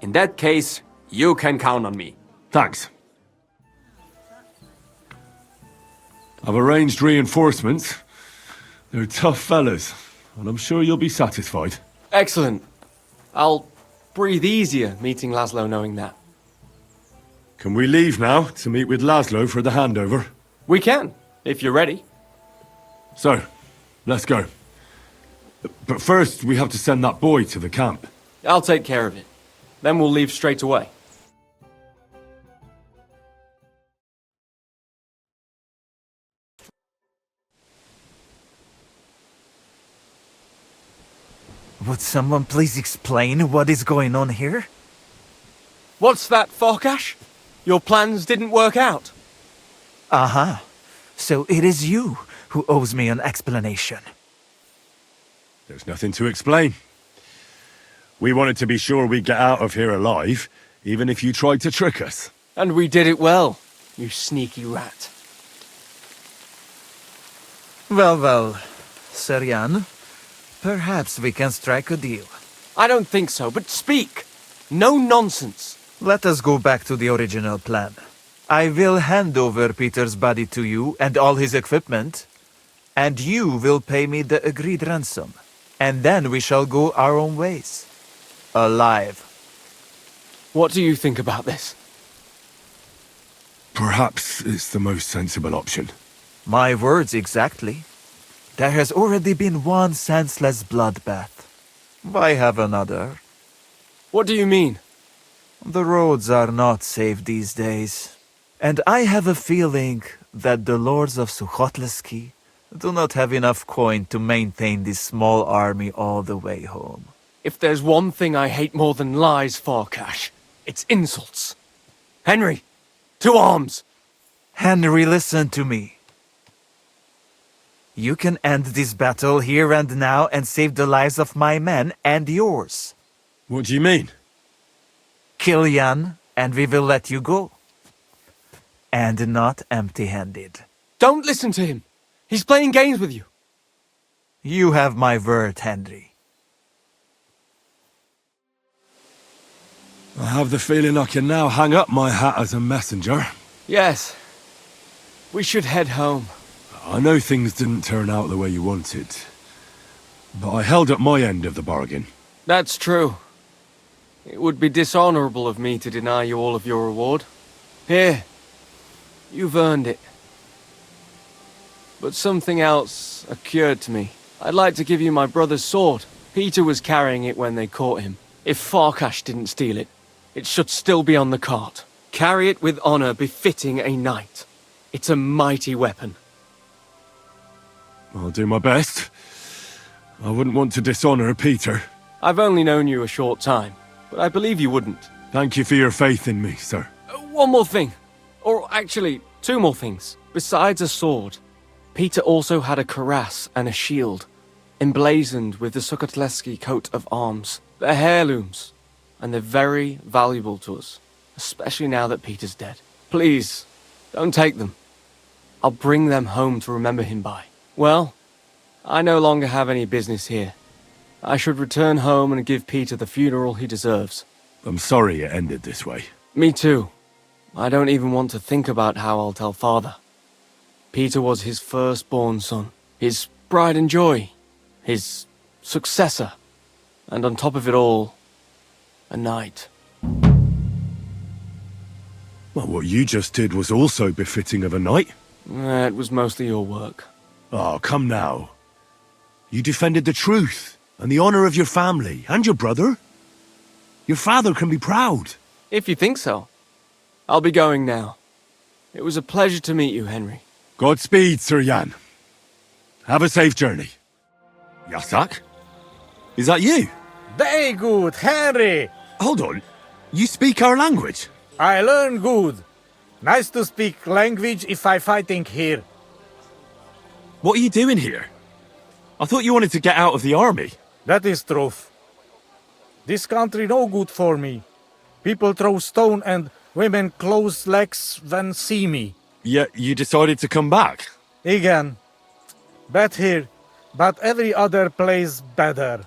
In that case, you can count on me. Thanks. I've arranged reinforcements. They're tough fellas, and I'm sure you'll be satisfied. Excellent. I'll breathe easier meeting Laszlo knowing that. Can we leave now to meet with Laszlo for the handover? We can, if you're ready. So, let's go. But first, we have to send that boy to the camp. I'll take care of it. Then we'll leave straight away. Would someone please explain what is going on here? What's that, Farkash? Your plans didn't work out. Aha. So it is you who owes me an explanation. There's nothing to explain. We wanted to be sure we'd get out of here alive, even if you tried to trick us. And we did it well, you sneaky rat. Well, Sir Jan, perhaps we can strike a deal. I don't think so, but speak. No nonsense. Let us go back to the original plan. I will hand over Peter's body to you and all his equipment, and you will pay me the agreed ransom. And then we shall go our own ways. Alive. What do you think about this? Perhaps it's the most sensible option. My words exactly. There has already been one senseless bloodbath. Why have another? What do you mean? The roads are not safe these days. And I have a feeling that the lords of Sukhotleski do not have enough coin to maintain this small army all the way home. If there's one thing I hate more than lies, Farkash, it's insults. Henry, to arms! Henry, listen to me. You can end this battle here and now and save the lives of my men and yours. What do you mean? Kill Jan, and we will let you go. And not empty-handed. Don't listen to him. He's playing games with you. You have my word, Henry. I have the feeling I can now hang up my hat as a messenger. Yes. We should head home. I know things didn't turn out the way you wanted, but I held up my end of the bargain. That's true. It would be dishonorable of me to deny you all of your reward. Here. You've earned it. But something else occurred to me. I'd like to give you my brother's sword. Peter was carrying it when they caught him. If Farkash didn't steal it, it should still be on the cart. Carry it with honor befitting a knight. It's a mighty weapon. I'll do my best. I wouldn't want to dishonor Peter. I've only known you a short time, but I believe you wouldn't. Thank you for your faith in me, sir. One more thing. Or actually, two more things. Besides a sword, Peter also had a cuirass and a shield, emblazoned with the Sukhotleski coat of arms. They're heirlooms, and they're very valuable to us, especially now that Peter's dead. Please, don't take them. I'll bring them home to remember him by. Well, I no longer have any business here. I should return home and give Peter the funeral he deserves. I'm sorry it ended this way. Me too. I don't even want to think about how I'll tell Father. Peter was his firstborn son, his pride and joy, his successor, and on top of it all, a knight. Well, what you just did was also befitting of a knight. It was mostly your work. Oh, come now. You defended the truth and the honor of your family and your brother. Your father can be proud. If you think so. I'll be going now. It was a pleasure to meet you, Henry. Godspeed, Sir Jan. Have a safe journey. Yasak? Is that you? Very good, Henry. Hold on. You speak our language? I learn good. Nice to speak language if I fighting here. What are you doing here? I thought you wanted to get out of the army. That is truth. This country no good for me. People throw stone and women close legs when see me. Yet you decided to come back. Again. Bad here, but every other place better.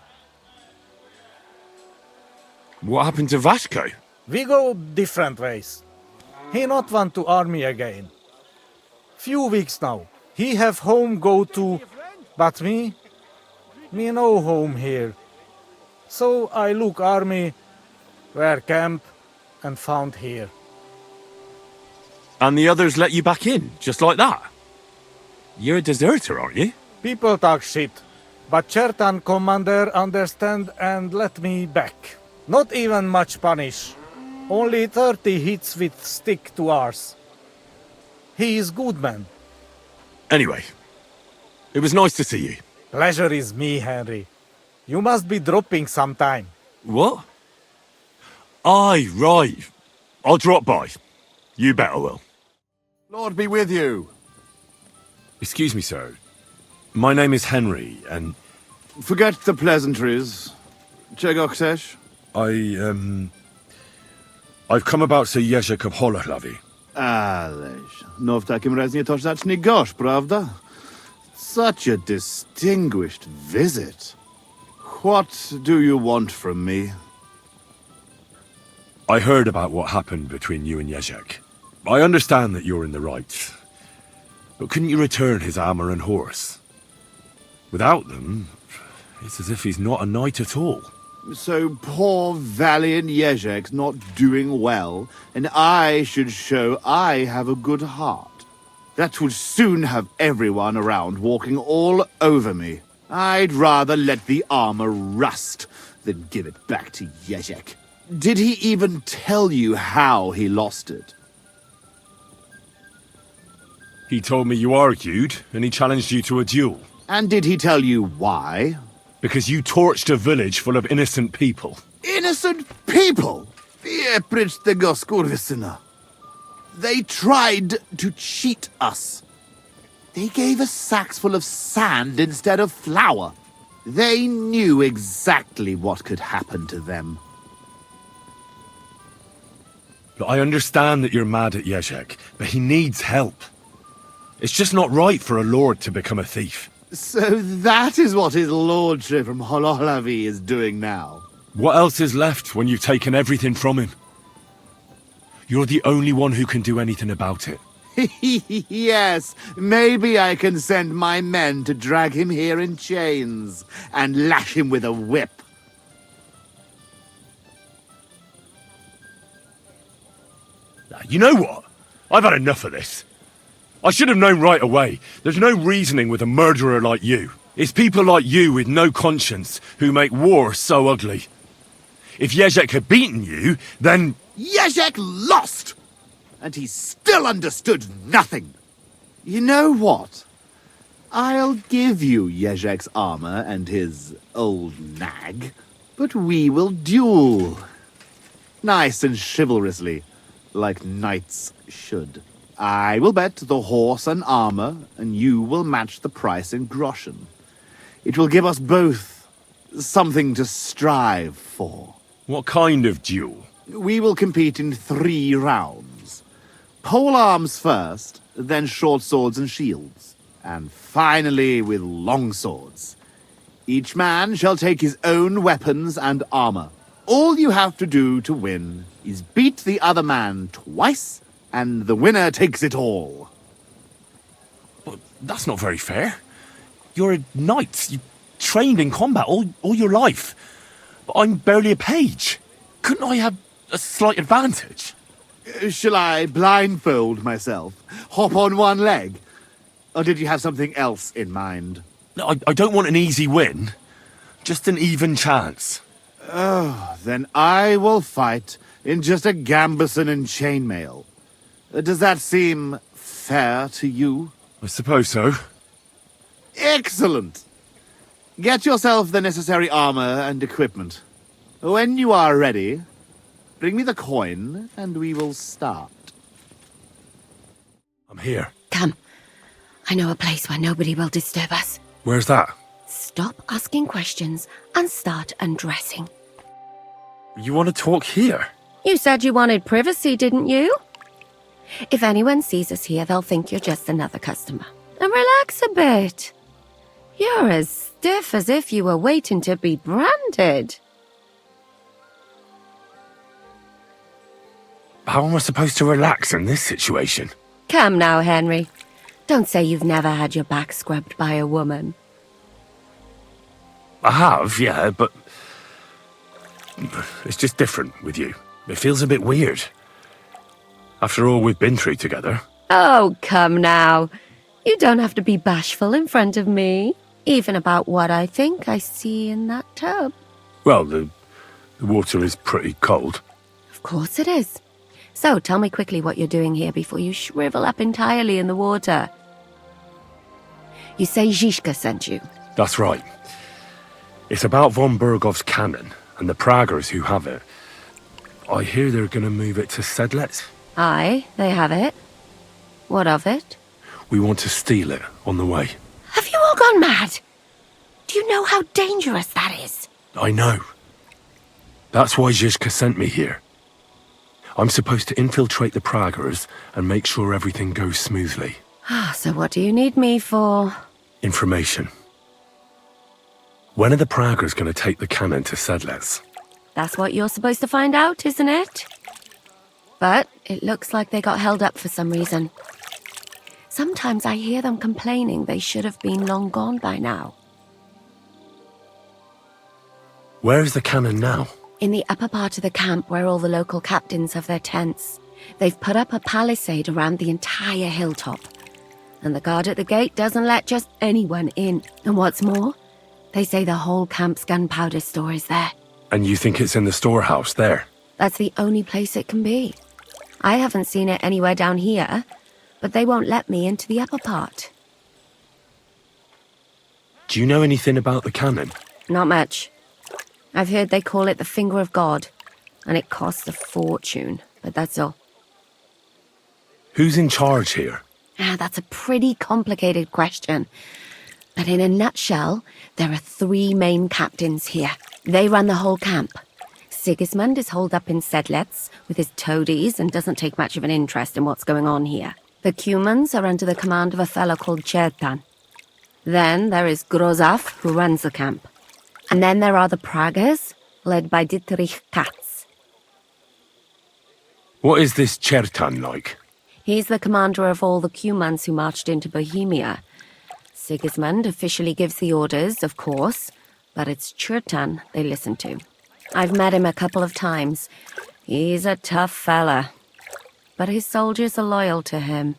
What happened to Vasco? We go different ways. He not want to army again. Few weeks now. He have home go to, but me no home here. So I look army, where camp, and found here. And the others let you back in, just like that? You're a deserter, aren't you? People talk shit, but Chertan commander understand and let me back. Not even much punish. Only 30 hits with stick to ours. He is good man. Anyway, it was nice to see you. Pleasure is me, Henry. You must be dropping sometime. What? Aye, right. I'll drop by. You better will. Lord be with you. Excuse me, sir. My name is Henry, and Forget the pleasantries. Czego chcesz? I've come about Sir Jerzek of Holoclawy. Ależ, no w takim razie to zacznij gość, prawda? Such a distinguished visit. What do you want from me? I heard about what happened between you and Jerzek. I understand that you're in the right. But couldn't you return his armor and horse? Without them, it's as if he's not a knight at all. So poor valiant Jerzek's not doing well, and I should show I have a good heart. That would soon have everyone around walking all over me. I'd rather let the armor rust than give it back to Jerzek. Did he even tell you how he lost it? He told me you argued, and he challenged you to a duel. And did he tell you why? Because you torched a village full of innocent people. Innocent people? Pieprycz tego skurwysyna. They tried to cheat us. They gave us sacks full of sand instead of flour. They knew exactly what could happen to them. Look, I understand that you're mad at Jerzek, but he needs help. It's just not right for a lord to become a thief. So that is what his lordship from Holoclawy is doing now. What else is left when you've taken everything from him? You're the only one who can do anything about it. Yes, maybe I can send my men to drag him here in chains and lash him with a whip. You know what? I've had enough of this. I should have known right away. There's no reasoning with a murderer like you. It's people like you with no conscience who make war so ugly. If Jerzek had beaten you, then... Jerzek lost! And he still understood nothing. You know what? I'll give you Jerzek's armor and his old nag, but we will duel. Nice and chivalrously, like knights should. I will bet the horse and armor, and you will match the price in groschen. It will give us both something to strive for. What kind of duel? We will compete in 3 rounds. Pole arms first, then short swords and shields, and finally with long swords. Each man shall take his own weapons and armor. All you have to do to win is beat the other man twice, and the winner takes it all. But that's not very fair. You're a knight. You trained in combat all your life. But I'm barely a page. Couldn't I have a slight advantage? Shall I blindfold myself? Hop on one leg? Or did you have something else in mind? No, I don't want an easy win. Just an even chance. Oh, then I will fight in just a gambeson and chainmail. Does that seem fair to you? I suppose so. Excellent! Get yourself the necessary armor and equipment. When you are ready, bring me the coin and we will start. I'm here. Come. I know a place where nobody will disturb us. Where's that? Stop asking questions and start undressing. You want to talk here? You said you wanted privacy, didn't you? If anyone sees us here, they'll think you're just another customer. And relax a bit. You're as stiff as if you were waiting to be branded. How am I supposed to relax in this situation? Come now, Henry. Don't say you've never had your back scrubbed by a woman. I have, yeah, but... it's just different with you. It feels a bit weird. After all we've been through together. Oh, come now. You don't have to be bashful in front of me. Even about what I think I see in that tub. Well, the water is pretty cold. Of course it is. So tell me quickly what you're doing here before you shrivel up entirely in the water. You say Zizka sent you? That's right. It's about von Bergov's cannon and the Praggers who have it. I hear they're going to move it to Sedlec. Aye, they have it. What of it? We want to steal it on the way. Have you all gone mad? Do you know how dangerous that is? I know. That's why Zizka sent me here. I'm supposed to infiltrate the Praggers and make sure everything goes smoothly. So what do you need me for? Information. When are the Praggers going to take the cannon to Sedlets? That's what you're supposed to find out, isn't it? But it looks like they got held up for some reason. Sometimes I hear them complaining they should have been long gone by now. Where is the cannon now? In the upper part of the camp where all the local captains have their tents. They've put up a palisade around the entire hilltop. And the guard at the gate doesn't let just anyone in. And what's more, they say the whole camp's gunpowder store is there. And you think it's in the storehouse there? That's the only place it can be. I haven't seen it anywhere down here, but they won't let me into the upper part. Do you know anything about the cannon? Not much. I've heard they call it the Finger of God, and it costs a fortune, but that's all. Who's in charge here? That's a pretty complicated question. But in a nutshell, there are 3 main captains here. They run the whole camp. Sigismund is holed up in Sedlets with his toadies and doesn't take much of an interest in what's going on here. The Cumans are under the command of a fellow called Chertan. Then there is Grozaf, who runs the camp. And then there are the Praggers, led by Dietrich Katz. What is this Chertan like? He's the commander of all the Cumans who marched into Bohemia. Sigismund officially gives the orders, of course, but it's Chertan they listen to. I've met him a couple of times. He's a tough fella, but his soldiers are loyal to him.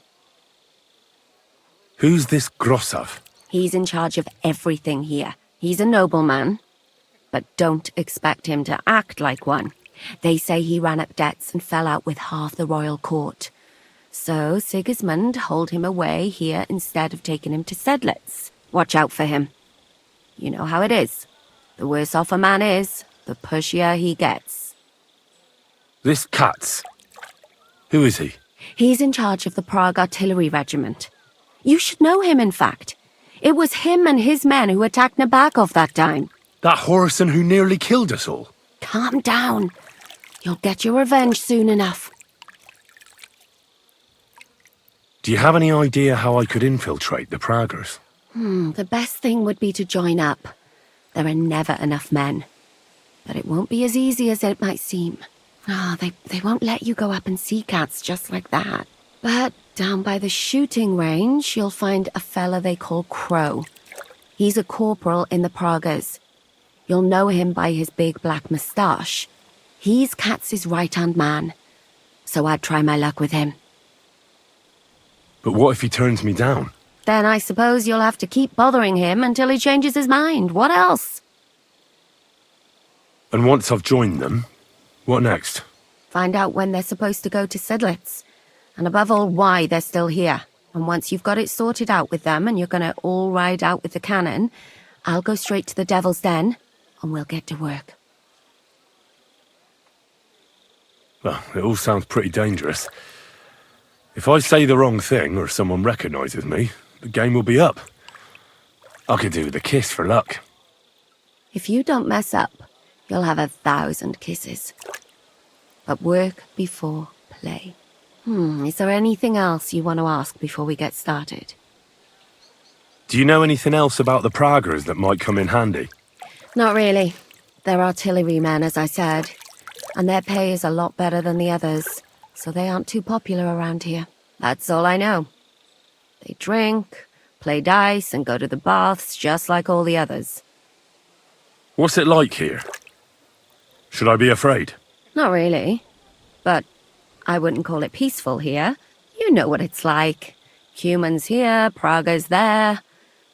Who's this Grossav? He's in charge of everything here. He's a nobleman, but don't expect him to act like one. They say he ran up debts and fell out with half the royal court. So Sigismund holed him away here instead of taking him to Sedlets. Watch out for him. You know how it is. The worse off a man is, the pushier he gets. This Katz. Who is he? He's in charge of the Prague Artillery Regiment. You should know him, in fact. It was him and his men who attacked Nabakov that time. That Horison who nearly killed us all. Calm down. You'll get your revenge soon enough. Do you have any idea how I could infiltrate the Praggers? The best thing would be to join up. There are never enough men. But it won't be as easy as it might seem. They won't let you go up and see cats just like that. But down by the shooting range, you'll find a fella they call Crow. He's a corporal in the Praggers. You'll know him by his big black moustache. He's Katz's right-hand man. So I'd try my luck with him. But what if he turns me down? Then I suppose you'll have to keep bothering him until he changes his mind. What else? And once I've joined them, what next? Find out when they're supposed to go to Sedlets. And above all, why they're still here. And once you've got it sorted out with them and you're going to all ride out with the cannon, I'll go straight to the Devil's Den and we'll get to work. Well, it all sounds pretty dangerous. If I say the wrong thing or someone recognises me, the game will be up. I could do with a kiss for luck. If you don't mess up, you'll have 1,000 kisses. But work before play. Is there anything else you want to ask before we get started? Do you know anything else about the Praggers that might come in handy? Not really. They're artillerymen, as I said. And their pay is a lot better than the others, so they aren't too popular around here. That's all I know. They drink, play dice, and go to the baths just like all the others. What's it like here? Should I be afraid? Not really. But I wouldn't call it peaceful here. You know what it's like. Humans here, Praggers there.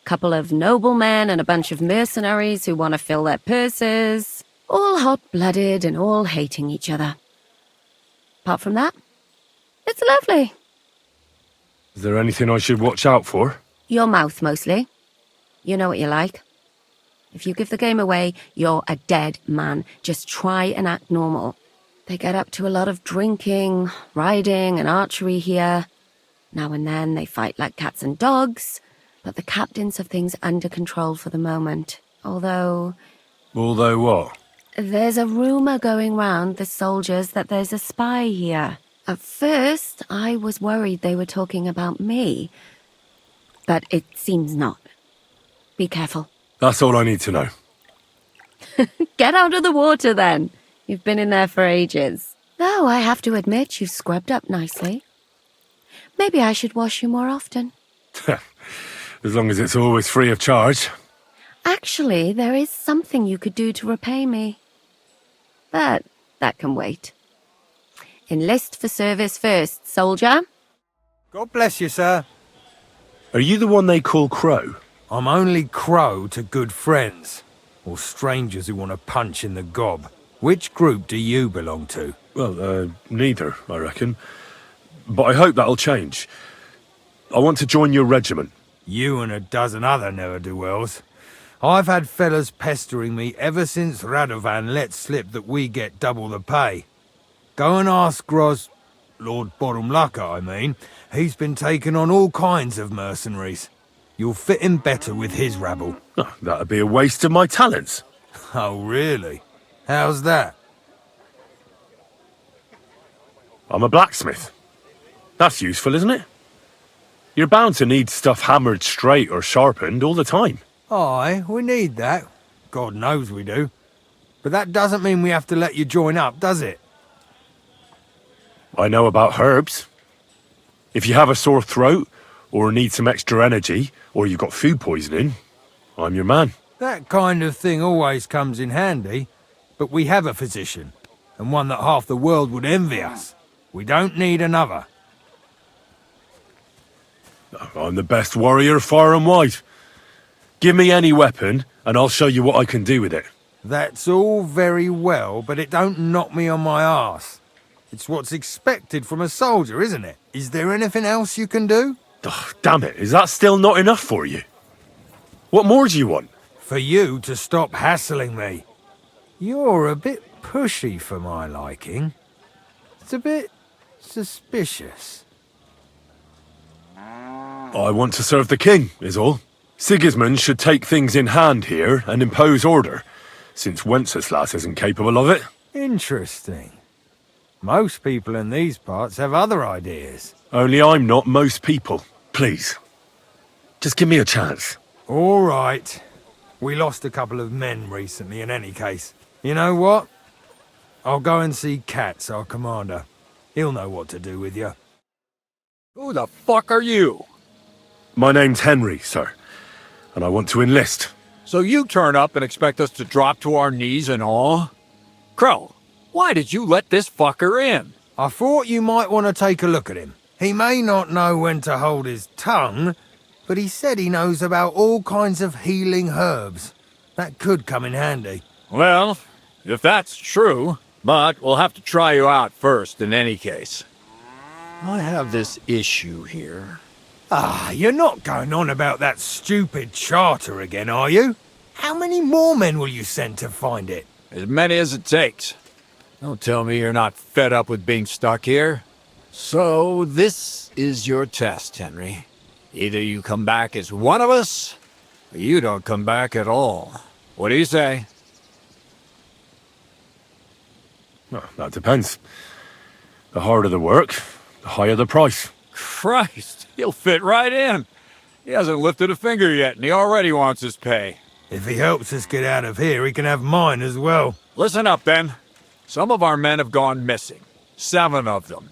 Couple of noblemen and a bunch of mercenaries who want to fill their purses. All hot-blooded and all hating each other. Apart from that, it's lovely. Is there anything I should watch out for? Your mouth, mostly. You know what you like. If you give the game away, you're a dead man. Just try and act normal. They get up to a lot of drinking, riding, and archery here. Now and then they fight like cats and dogs, but the captains have things under control for the moment. Although what? there's a rumor going round the soldiers that there's a spy here. At first, I was worried they were talking about me, but it seems not. Be careful. That's all I need to know. Get out of the water, then. You've been in there for ages. Though I have to admit you've scrubbed up nicely. Maybe I should wash you more often. As long as it's always free of charge. Actually, there is something you could do to repay me. But that can wait. Enlist for service first, soldier. God bless you, sir. Are you the one they call Crow? I'm only Crow to good friends, or strangers who want to punch in the gob. Which group do you belong to? Well, neither, I reckon. But I hope that'll change. I want to join your regiment. You and a dozen other ne'er-do-wells. I've had fellas pestering me ever since Radovan let slip that we get double the pay. Go and ask Lord Borumlaka, I mean. He's been taking on all kinds of mercenaries. You'll fit in better with his rabble. Oh, that'd be a waste of my talents. Oh, really? How's that? I'm a blacksmith. That's useful, isn't it? You're bound to need stuff hammered straight or sharpened all the time. Aye, we need that. God knows we do. But that doesn't mean we have to let you join up, does it? I know about herbs. If you have a sore throat, or need some extra energy, or you've got food poisoning, I'm your man. That kind of thing always comes in handy. But we have a physician, and one that half the world would envy us. We don't need another. I'm the best warrior far and wide. Give me any weapon, and I'll show you what I can do with it. That's all very well, but it don't knock me on my arse. It's what's expected from a soldier, isn't it? Is there anything else you can do? Oh, damn it, is that still not enough for you? What more do you want? For you to stop hassling me. You're a bit pushy for my liking. It's a bit suspicious. I want to serve the king, is all. Sigismund should take things in hand here and impose order, since Wenceslas isn't capable of it. Interesting. Most people in these parts have other ideas. Only I'm not most people. Please. Just give me a chance. All right. We lost a couple of men recently in any case. You know what? I'll go and see Katz, our commander. He'll know what to do with you. Who the fuck are you? My name's Henry, sir, and I want to enlist. So you turn up and expect us to drop to our knees in awe? Crow, why did you let this fucker in? I thought you might want to take a look at him. He may not know when to hold his tongue, but he said he knows about all kinds of healing herbs. That could come in handy. Well, if that's true, but we'll have to try you out first in any case. I have this issue here. Ah, you're not going on about that stupid charter again, are you? How many more men will you send to find it? As many as it takes. Don't tell me you're not fed up with being stuck here. So, this is your test, Henry. Either you come back as one of us, or you don't come back at all. What do you say? Well, that depends. The harder the work, the higher the price. Christ, he'll fit right in. He hasn't lifted a finger yet, and he already wants his pay. If he helps us get out of here, he can have mine as well. Listen up, then. Some of our men have gone missing. 7 of them.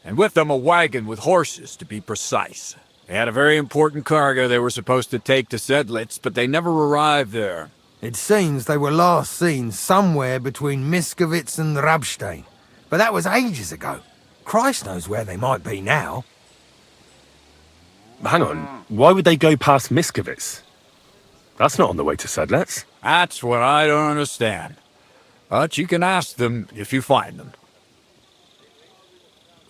And with them a wagon with horses, to be precise. They had a very important cargo they were supposed to take to Sedlitz, but they never arrived there. It seems they were last seen somewhere between Miskovitz and Rabstein. But that was ages ago. Christ knows where they might be now. Hang on, why would they go past Miskovitz? That's not on the way to Sedlitz. That's what I don't understand. But you can ask them if you find them.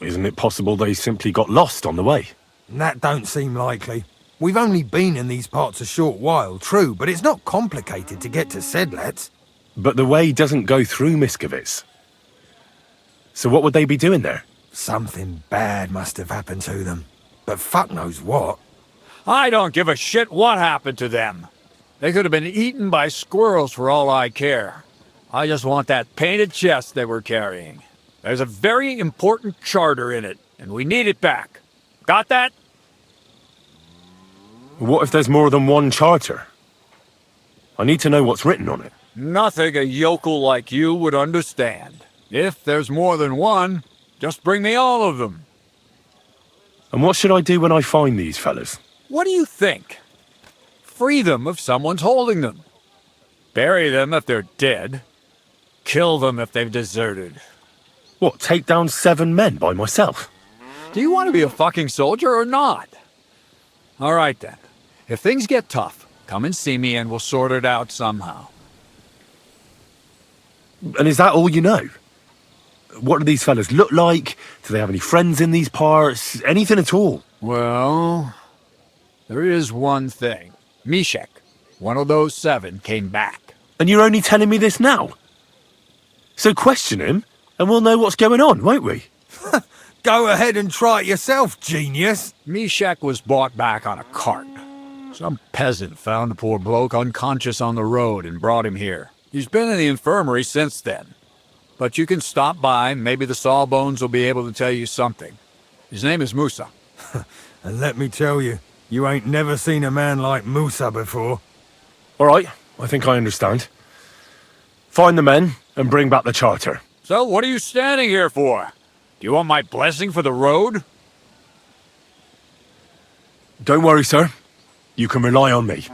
Isn't it possible they simply got lost on the way? That don't seem likely. We've only been in these parts a short while, true, but it's not complicated to get to Sedlitz. But the way doesn't go through Miskovitz. So what would they be doing there? Something bad must have happened to them. But fuck knows what. I don't give a shit what happened to them. They could have been eaten by squirrels for all I care. I just want that painted chest they were carrying. There's a very important charter in it, and we need it back. Got that? What if there's more than one charter? I need to know what's written on it. Nothing a yokel like you would understand. If there's more than one, just bring me all of them. And what should I do when I find these fellas? What do you think? Free them if someone's holding them. Bury them if they're dead. Kill them if they've deserted. What, take down 7 men by myself? Do you want to be a fucking soldier or not? All right then. If things get tough, come and see me and we'll sort it out somehow. And is that all you know? What do these fellas look like? Do they have any friends in these parts? Anything at all? Well, there is one thing. Mishek, one of those 7, came back. And you're only telling me this now? So question him, and we'll know what's going on, won't we? Go ahead and try it yourself, genius. Mishek was brought back on a cart. Some peasant found the poor bloke unconscious on the road and brought him here. He's been in the infirmary since then. But you can stop by, maybe the Sawbones will be able to tell you something. His name is Musa. And let me tell you, you ain't never seen a man like Musa before. All right, I think I understand. Find the men and bring back the charter. So what are you standing here for? Do you want my blessing for the road? Don't worry, sir. You can rely on me.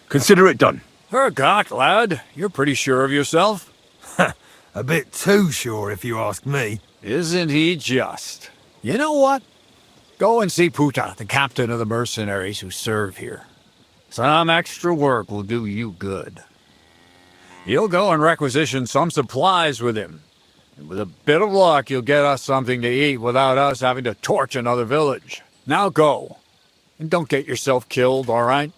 Consider it done. Hergott, lad. You're pretty sure of yourself. A bit too sure, if you ask me. Isn't he just? You know what? Go and see Puta, the captain of the mercenaries who serve here. Some extra work will do you good. You'll go and requisition some supplies with him. And with a bit of luck, you'll get us something to eat without us having to torch another village. Now go. And don't get yourself killed, all right?